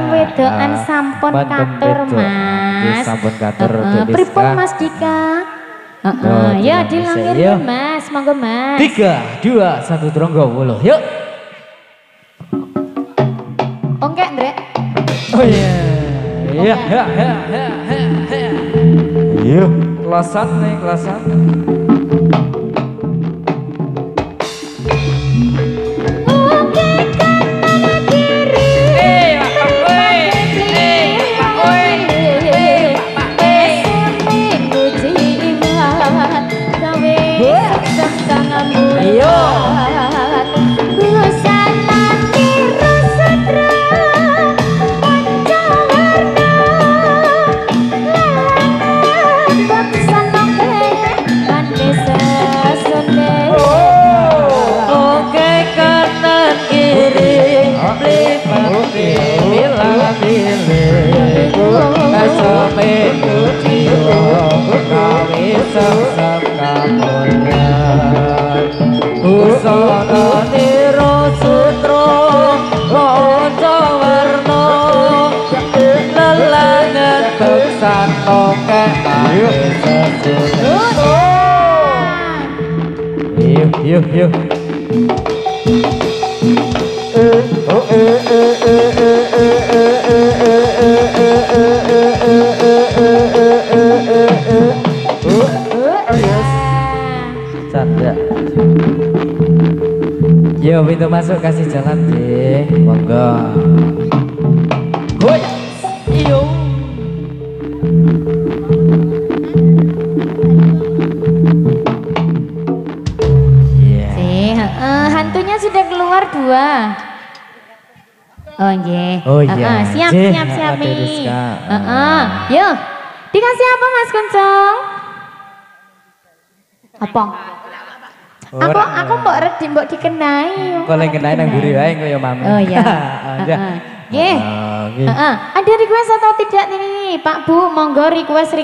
Wedokan sampun katur Mas. Sampun katur Pripun Mas Dika? Ya dilangir Mas. monggo Mas. 3, 2, 1 Tronggo Wolo. Yuk. Oke, Ndrek. Oh iya. Iya, ya, ya, ya, ya. Yuk, kelasan nih, kelasan. Yuk, yuk. Canda. Yo, pintu masuk kasih jalan deh, monggo. Hoi, iyo. Hantunya sudah keluar 2. Oh iya. Oh iya. Siap, siap, siap nih. Yuk, dikasih apa Mas Kuncung? Apa? Aku mbok redi mbok dikenai. Kok lek kenai nang mburi wae kaya mami. Oh iya. Nggih. Ada request atau tidak nih Pak Bu? Monggo request.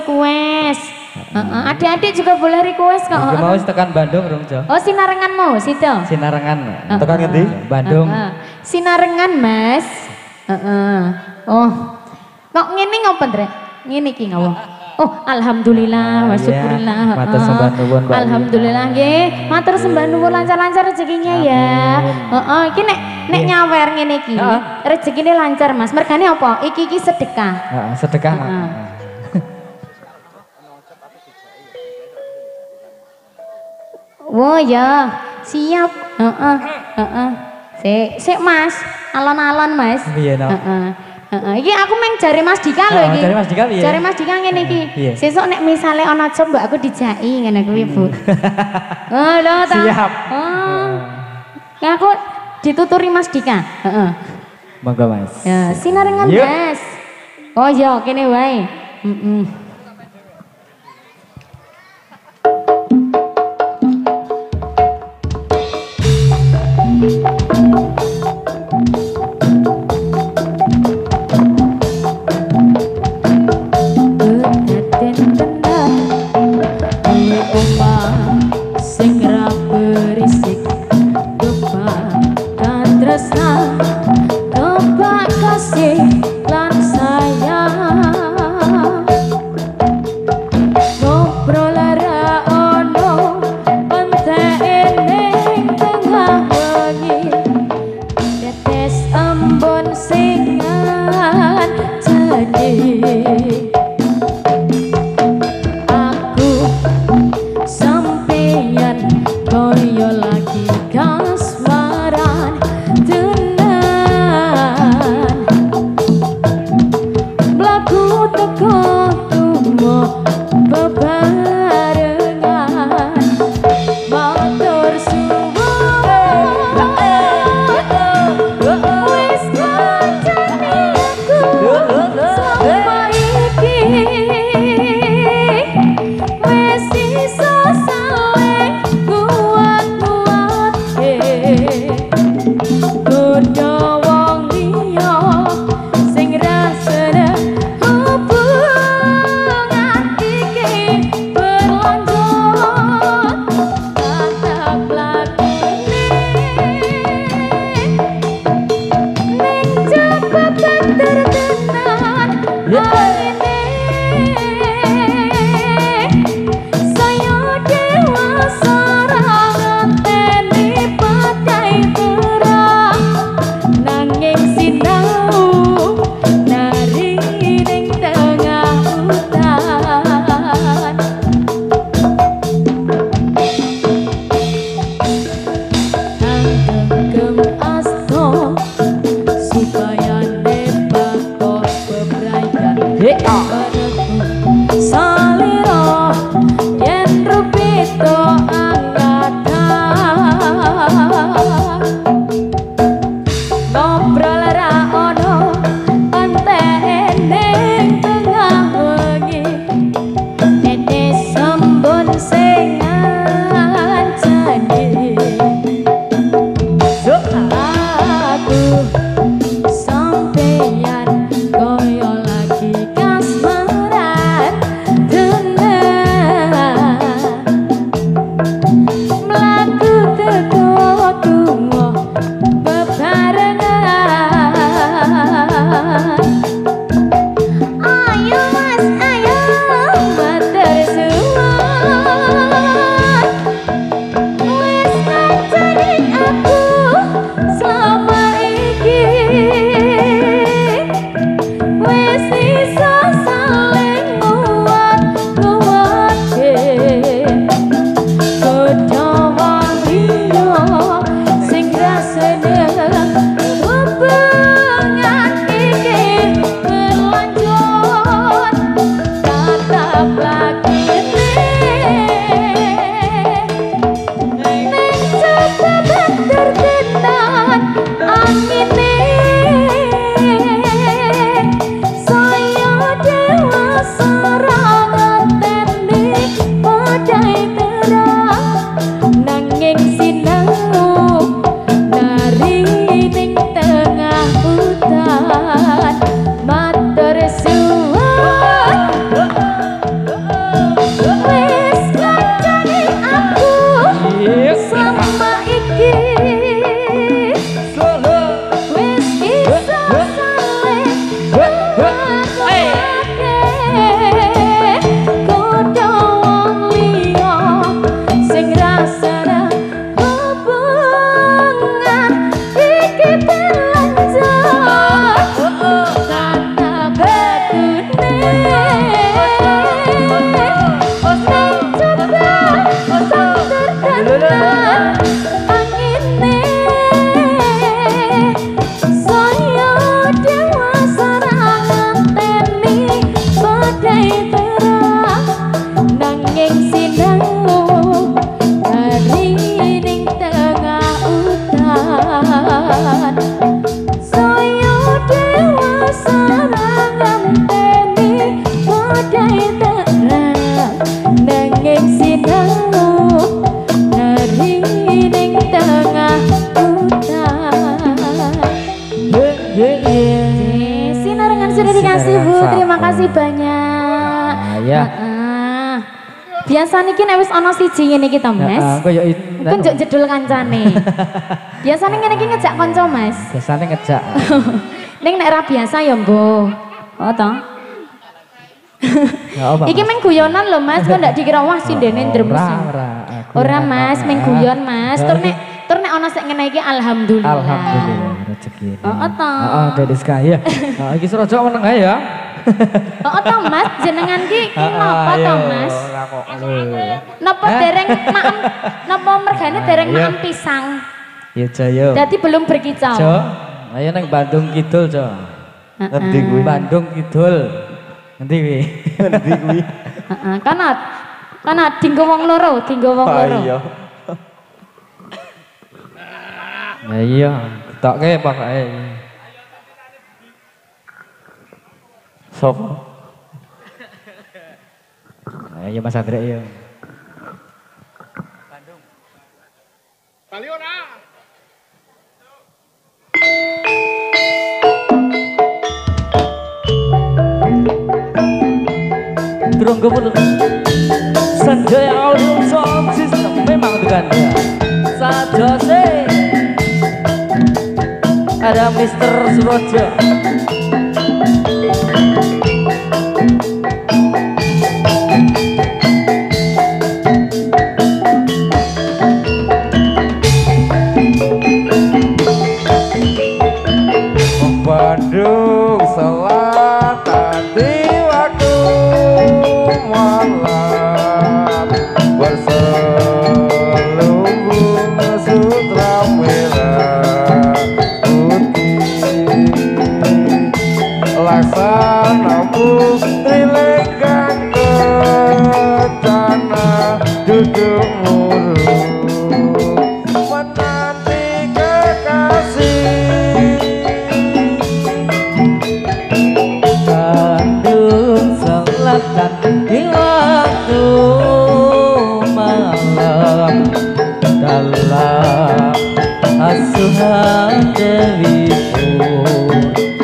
Adik-adik juga boleh request kok. Mau tekan Bandung rong, Jo. Oh, Sinarengan mau situ. Sinarengan. Tekan ngendi? Bandung. Sinarengan, Mas. Oh. Kok ngene ngopo, Ndrek? Ngene iki ngopo? Oh, alhamdulillah, wa syukurillah. Matur sembah nuwun, Mbak. Alhamdulillah nggih. Matur sembah nuwun lancar-lancar rezekinya ya. Heeh, iki nek nyawer ngene iki. Rezekine lancar, Mas. Mergane apa? Iki sedekah. Heeh, sedekah. Oh ya, siap. Sik Mas, alon-alon Mas. Piye no? Iki aku meng jare Mas Dika lho iki. Jare Mas Dika piye? Jare Mas Dika ngene iki. Sesuk nek misale ana job mbok aku dijaki ngene kuwi, Bu. Oh, lho ta. Siap. Ya aku dituturi Mas Dika. Monggo Mas. Ya, sinarengan Mas. Oh ya, kene wae. kasih banyak. Ya. Biasa niki nek wis ana siji ngene iki to, Mas. Kaya Engko njok jedul kancane. Biasane ngene iki ngejak kanca, Mas. Biasane ngejak. Ning nek ra biasa ya mbuh. Oh to. Ya apa? Iki meng guyonan lho, Mas. Kok ndak dikira wah sindene ndremes. Ora, Mas, meng guyon, Mas. Tur nek ana sik ngene iki alhamdulillah. Alhamdulillah rezeki. Heeh to. Heeh, Dede Skaya. Iki Suraja meneng ae ya. Heeh to, Mas. Jenengan ki napa to, Mas? Napa dereng maem, napa mergane dereng maem pisang? Ya, Jo. Dadi belum berkicau. Jo, ayo nang Bandung Kidul, Jo. Ngendi kuwi? Bandung Kidul. Ngendi kuwi? Ngendi kuwi? Heeh, kanat dinggo wong loro, dinggo wong loro. Iya. Ya iya, ketokke pokoke. Sopo? Ayo Mas Andre yo. Terunggu putus Sanjaya Audio Sound System memang dengan dia Sajose ada Mr. Surojo. Bandung Selatan di waktu malam berselubung sutra merah putih laksana putri lenggang kencana duduk murung menanti kekasih. Bandung Selatan di waktu malam dalam asuhan Dewi Purnama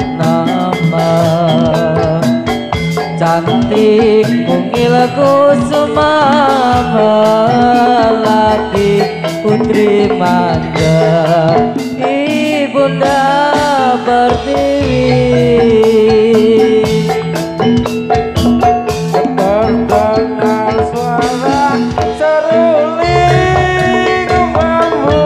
cantik mungil kusuma melati putri manja ibunda pertiwi. Terdengar suara seruling bambu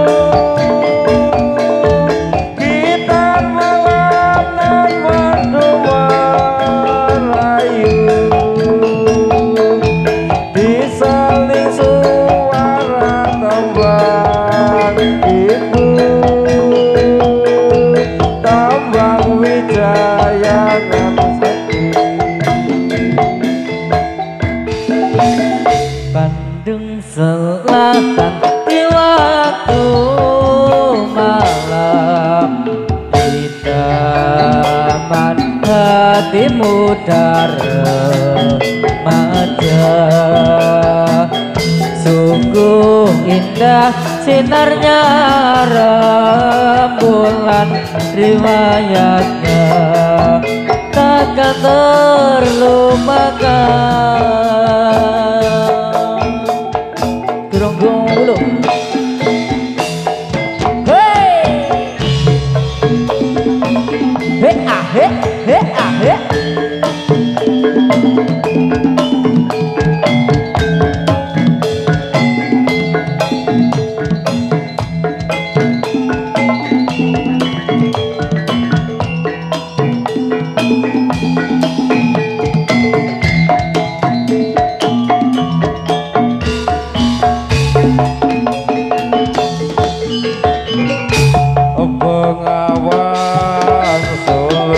gitar malam dan merdu merayu diseling suara tembang itu tembang Wijaya dan Bandung Selatan di waktu malam di taman hatimu remaja sungguh indah sinarnya rembulan riwayatnya takkan terlupakan. Turunggung dulu. Hey, hey ah hey, hey ah hey. Bengawan Solo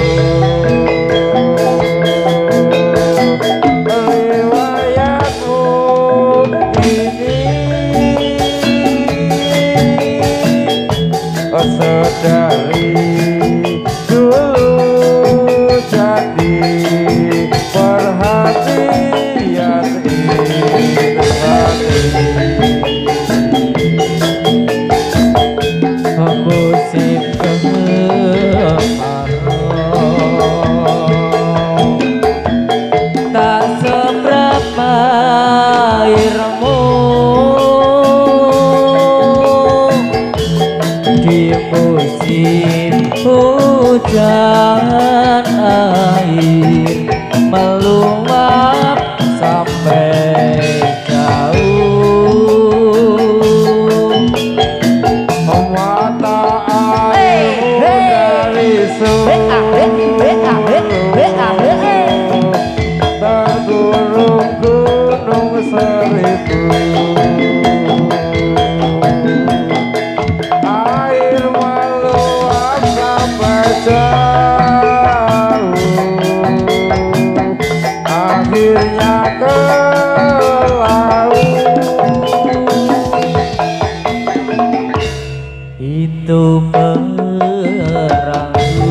hujan air meluap sampai jauh mata air dari tergurung gunung seribu air meluap sampai jauh akhirnya ke laut itu perahu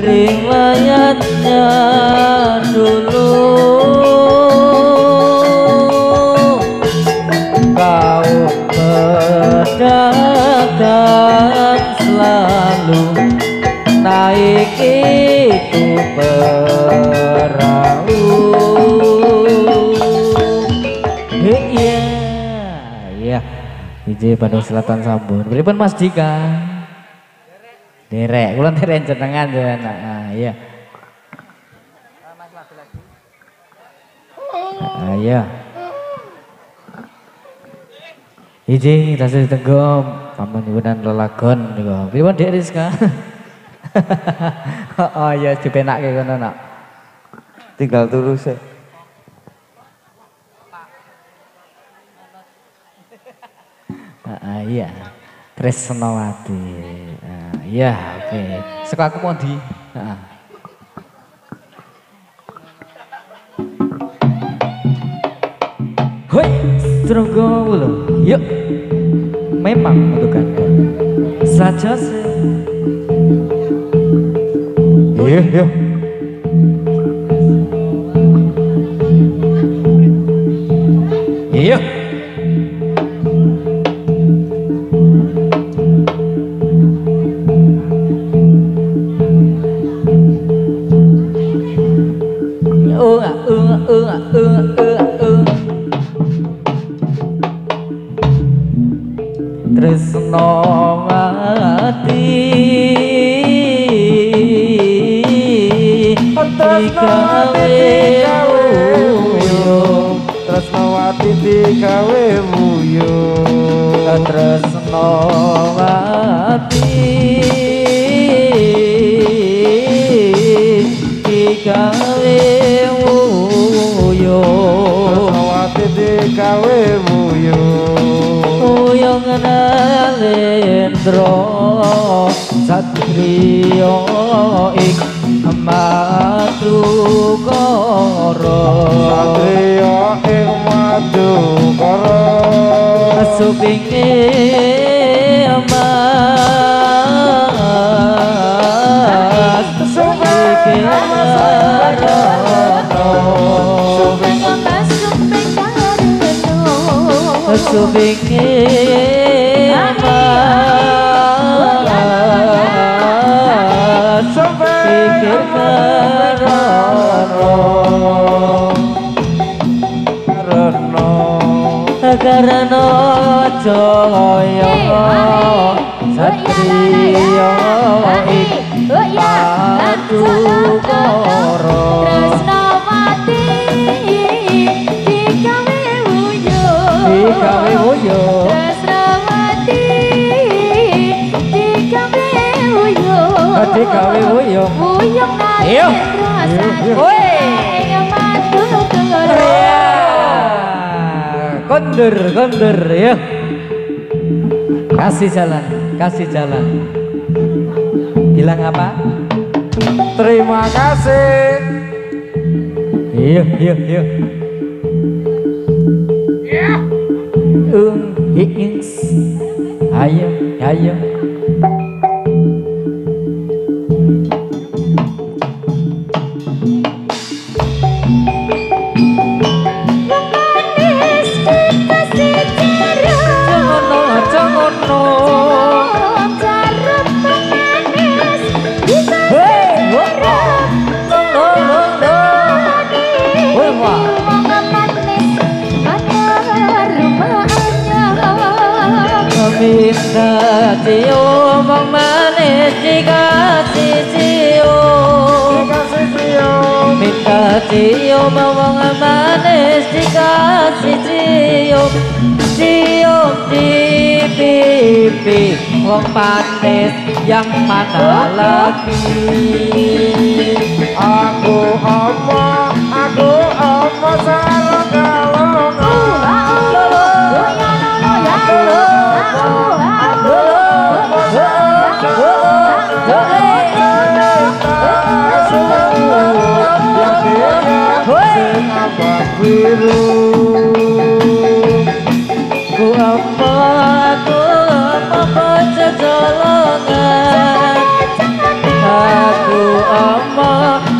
riwayatnya dulu kaum pedagang selalu naik itu perahu. Iya, iya. Iji Bandung Selatan Sambun. Beripun Mas Dika. Derek, kula derek jenengan ya. Nah, iya. Iya. Iji tasih tenggom pamununan lelagon niku. Pripun Dek Rizka? Oh iya dipenakke kono nak. tinggal turu sih. Iya. Tresnawati. Iya, oke. Saka aku mau di. Hoi, Stronggo lho. Yuk. Memang bukan saja sih. Iya. Iya. Tresno ati Tresnawati digawe wuyung Tresnawati digawe wuyung Tresnawati digawe wuyung Wuyung nalendra satriya ing Madukara satriya ing Madukara supinge mas supinge supinge mas pikir karena jaya satriya ing Madukara Tresnawati digawe wuyung Tresnawati digawe wuyung digawe wuyung wuyung iyo woi kondur ya kasih jalan bilang apa terima kasih iya hings ayo Amin cium wong manis dikasih cium minta cium wong manis dikasih cium cium di pipi wong manis yang mana lagi aku omo salong-salong ku apa jolongan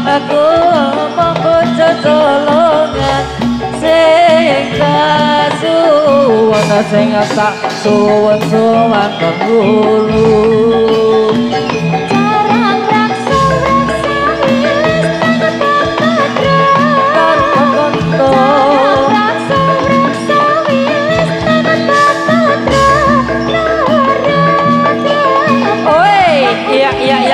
aku bocah jolongan sing kasuwun sing tak suwun-suwun penghulu iya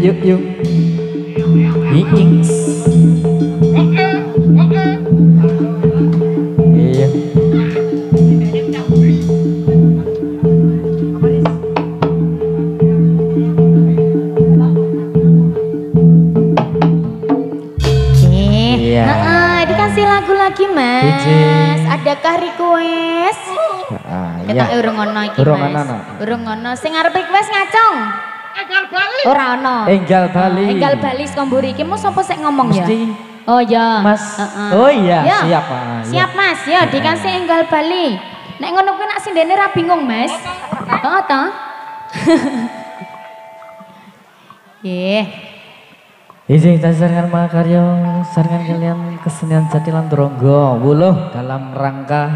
yo yuk Iings iya dikasih lagu lagi mas adakah request kita urung ono iki mas urung ono sing arep request ngacung Enggal Bali ora ono Enggal Bali Skomburi iki mau sapa sik ngomong ya oh ya mas oh iya ya. siap siap mas ya dikasih Enggal Bali nek ngono kuwi nak sindene ra bingung mas heeh ta izin kita sarankan makarya sarankan kalian kesenian Jatilan Tronggo wuluh dalam rangka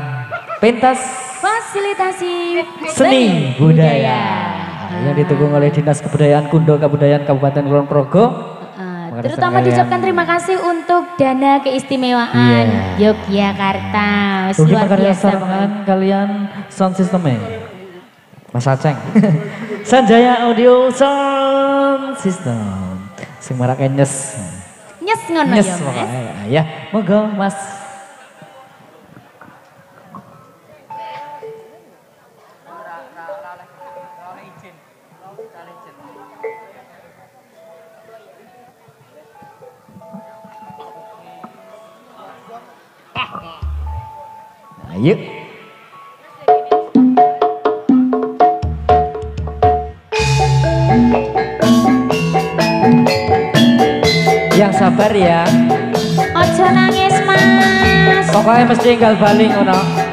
pentas fasilitasi seni budaya yang didukung oleh Dinas Kebudayaan Kundo Kabudayaan Kabupaten Kulon Progo. Terutama diucapkan terima kasih untuk dana keistimewaan Yogyakarta. Luar biasa banget kalian sound systemnya Mas Aceng Sanjaya Audio Sound System sing marake nyes ngono ya mas ya monggo mas ayo yang sabar ya ojo nangis mas pokoknya mesti Enggal Bali ngono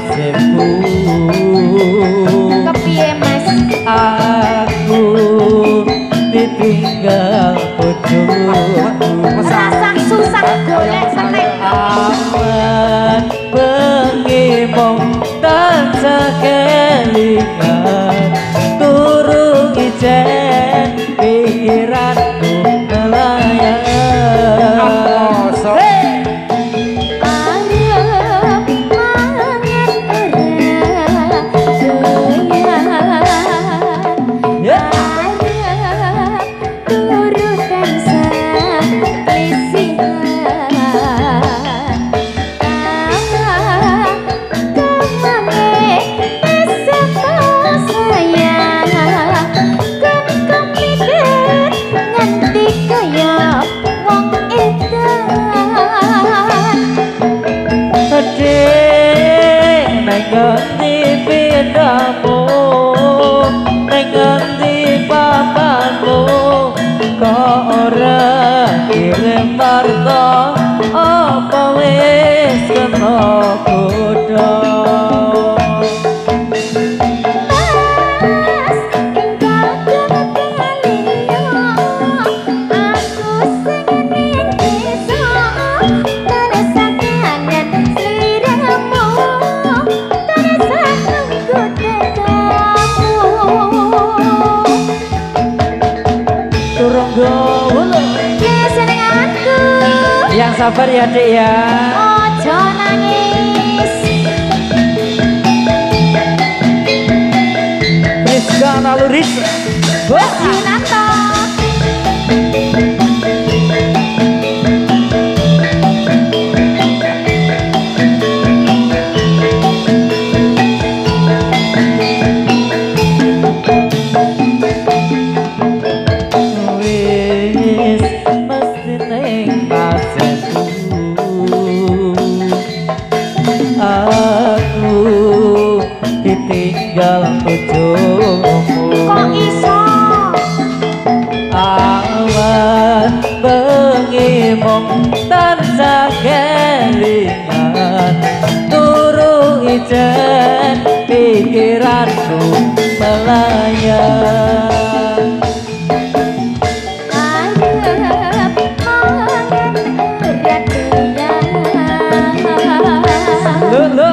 nasibku kepiye mas aku ditinggal bojoku rasa susah golek seneng aman bengi mong tansah kelingan turung ijen pikiranku melayang sabar ya Dik ya. Ojo nangis. Rizka Naluris. Mas Yunanto. Tinggal bojomu Kok iso awan bengi mong tansah kelingan turu ijen pikiranku melayang arep mangan erat lo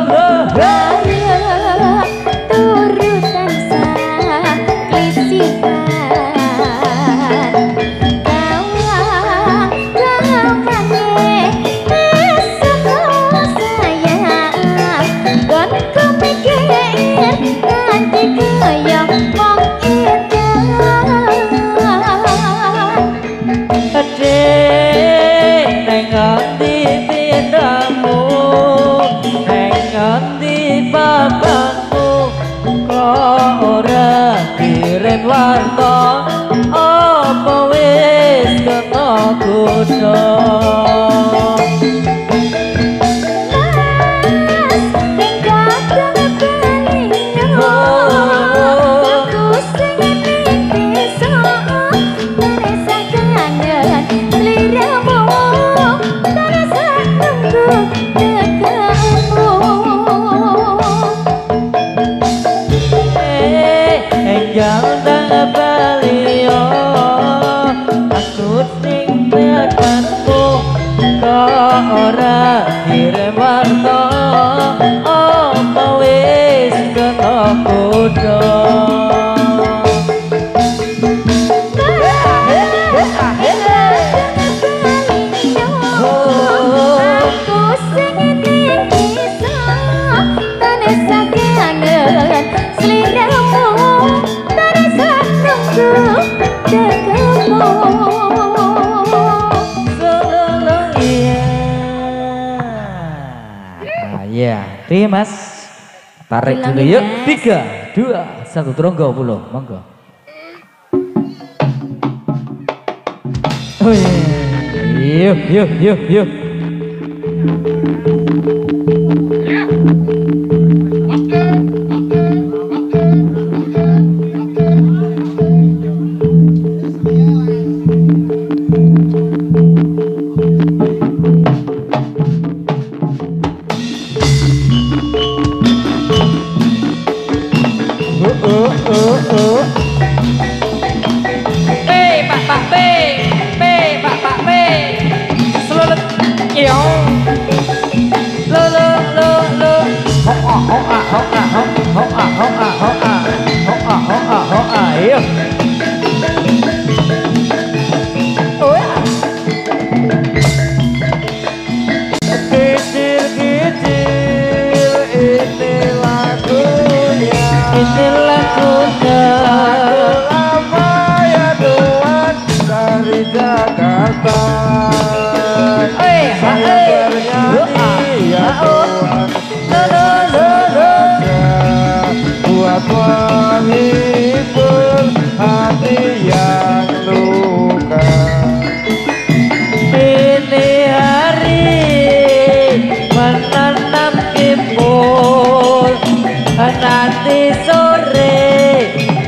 warta apa wis kena kuda ora kirim warta apa wis kena kuda aku sing bisa tanes sakeanen sliramu tanes nunggu dekemu ya, Mas. Tarik dulu yuk. 3, 2, 1 Tronggo pulo, monggo. Oh iya. Yuk.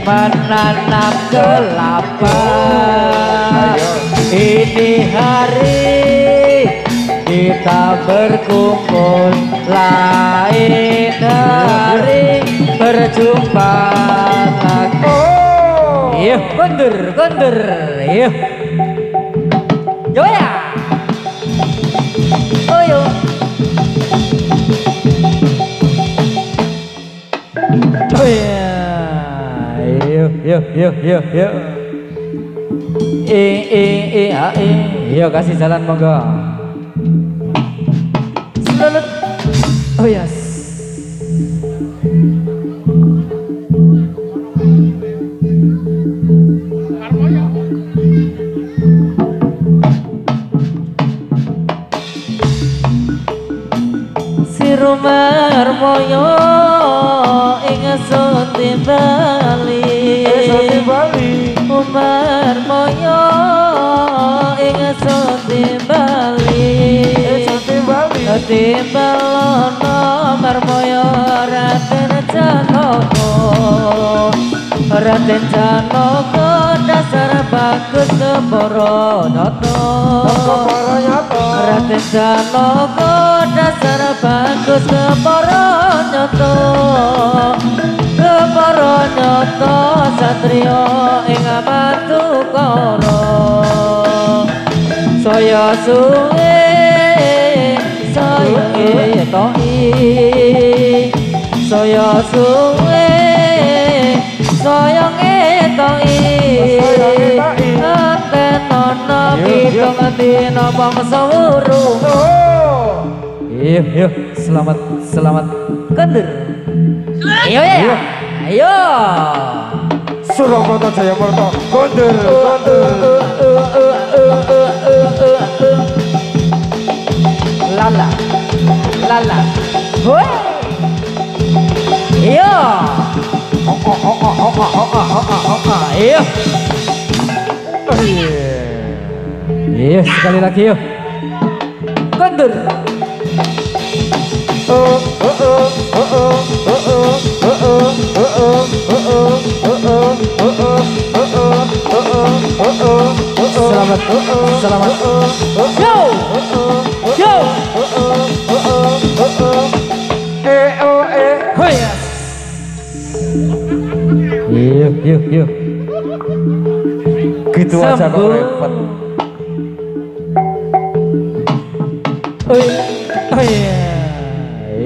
Menanam kelapa ini hari kita berkumpul lain hari berjumpa lagi. Iya kondur iya yo ya oh yo oh ya yuk kasih jalan monggo. Oh yes. Rumah moyo ingsun timbali Umar moyo ingsun timbali Timbalono marmoyo Raden Janaka Raden Janaka dasar bagus kepara nyata Raden Janaka dasar bagus kepara nyata satriya ing Matukara saya suwe saya etoki saya suwe saya ngetoki antenono pitung dina bangsa urung Yuk, selamat kendur. Ayo ya, ayo. Surakarta Jayamarta, kondur. Lala, hoi. Iyo. Iyo. Iyo, sekali lagi yuk. Kondur. Selamat. Yo. Yuk. Gitu aja kok repot.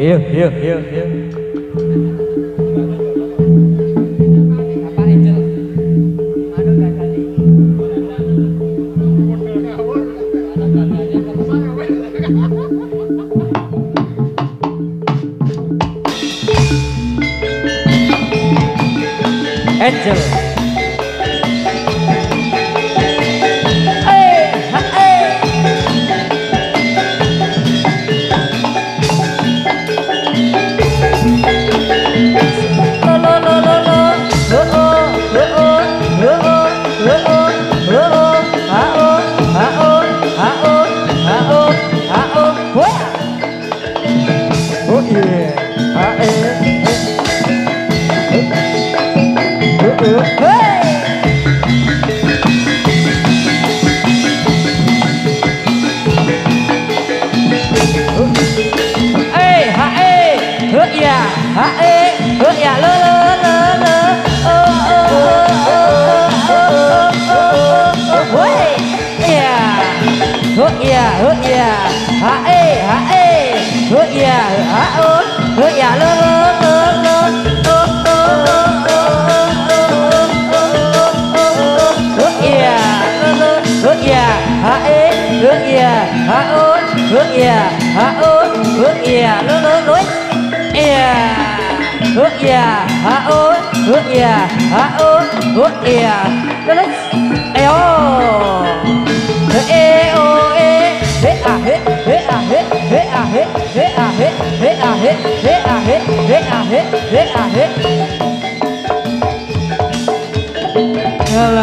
Yuk. Angel.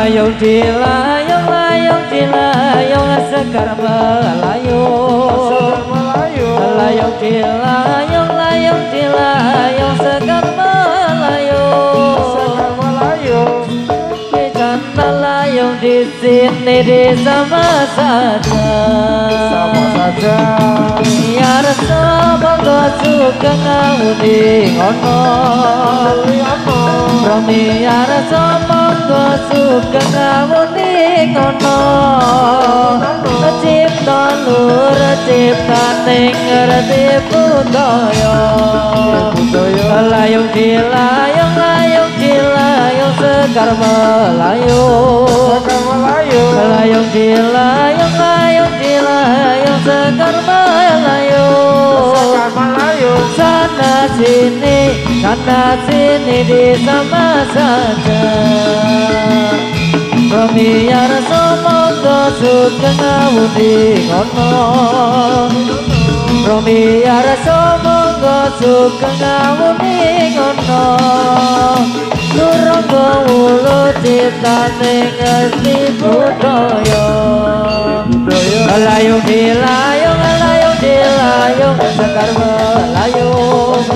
Layong cilayong sekar melayong layong cilayong sekar melayong kita layong di sini di sama saja ya rasa bangga suka ngawuning ono Rami ya rasa bangga suka ngawuning ono cipta lur cipta ning ngerti budaya layong cilayong sekar melayong layong cilayong sekar melayong sini di sama saja. Romi ya rasa monggo sugeng ngawuni ngono. Romi ya rasa monggo sugeng ngawuni ngono. Lurangga wulu citane ngerti budaya. Layung dilayung, layung dilayung, sekar melayung.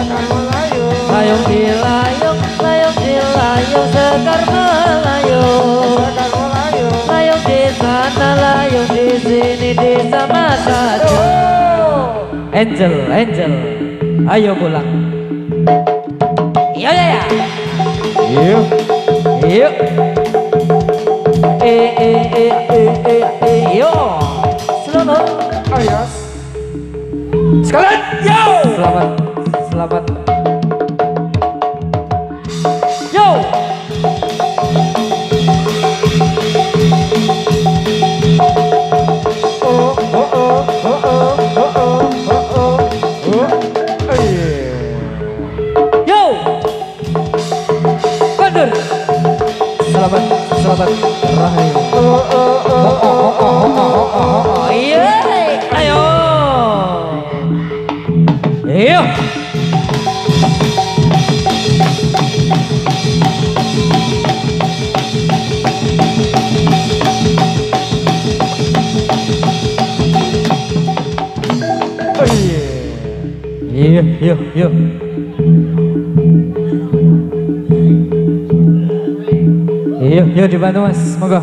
Layung dilayung, layung dilayung, sekar melayung. Layung di sana, layung di sini, di sama saja. Angel, Angel, ayo pulang. Iya, iya, iya. Yuk. Yo. Selamat. Ayas. Sekalian, yo. Selamat, selamat. Yo. Yo. Kader. Selamat, selamat. Rahayu. Iya, ayo. Iya. Iya, iya, iya. Iya, iya dibantu Mas, semoga.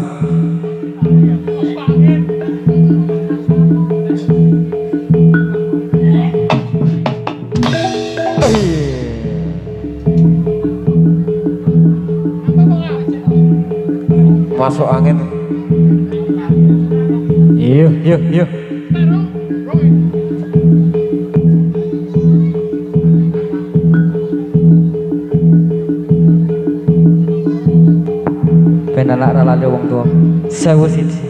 Masuk angin. Iya, iya, iya. Ben anak ralane wong tua. Sewu siji.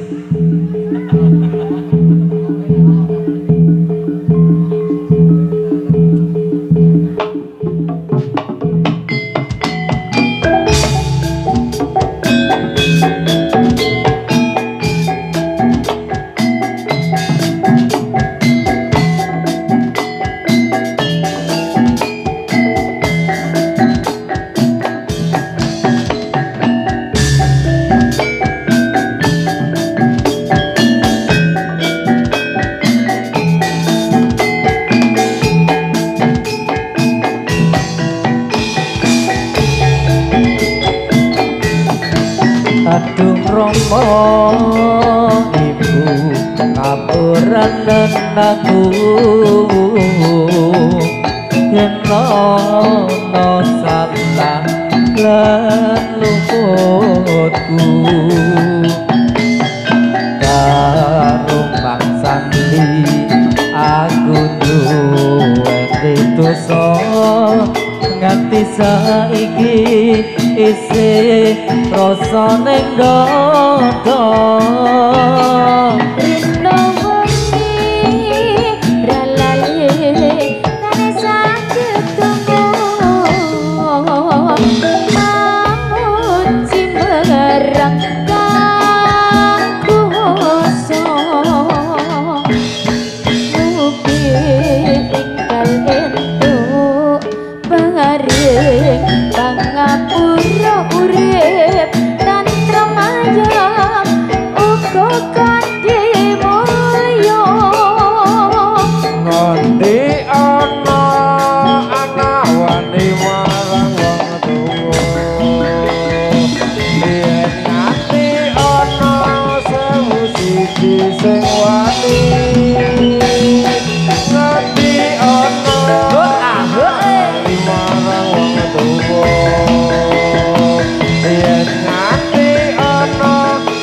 Aduh Romo ibu kaburan aku yen ono salah lan luputku karung bangsandi aku duwe dosa nganti saiki isih rasa ning dada Rino wengi ralale tane saketemu mamuji merang kang kuasa mugi tinggal entuk bareng pangapura urip tantrem ayam uga kanthi mulya Nganti ana anak wani marang wong tuwa. Yen nganti ana sewu siji sing wani. Nganti ana wani marang wong tuwa. Yen nganti ana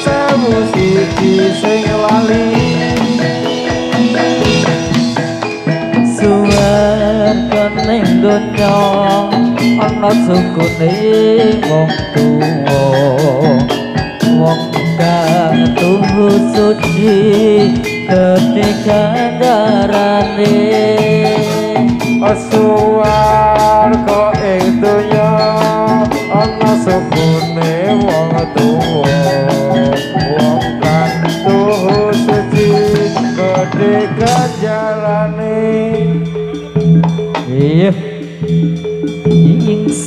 sewu siji sing lali. suwarga ning donya ana sukune wong tuwa wong kang tuhu suci ketika darane Suwarga sukune wong tuwa wong kang tuhu suci gede ganjarane. Iya. Ings.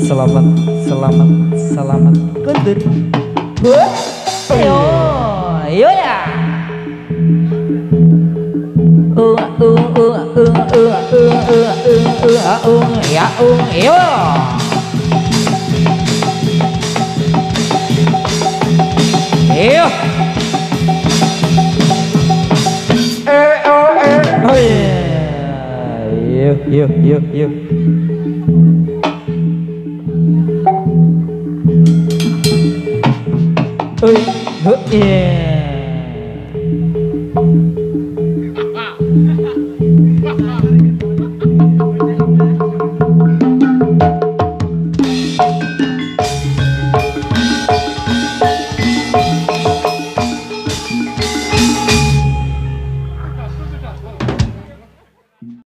Selamat kundur. Yo, yo ya. Ya yo. Yo. Oh yeah. Yo. Oi, yeah.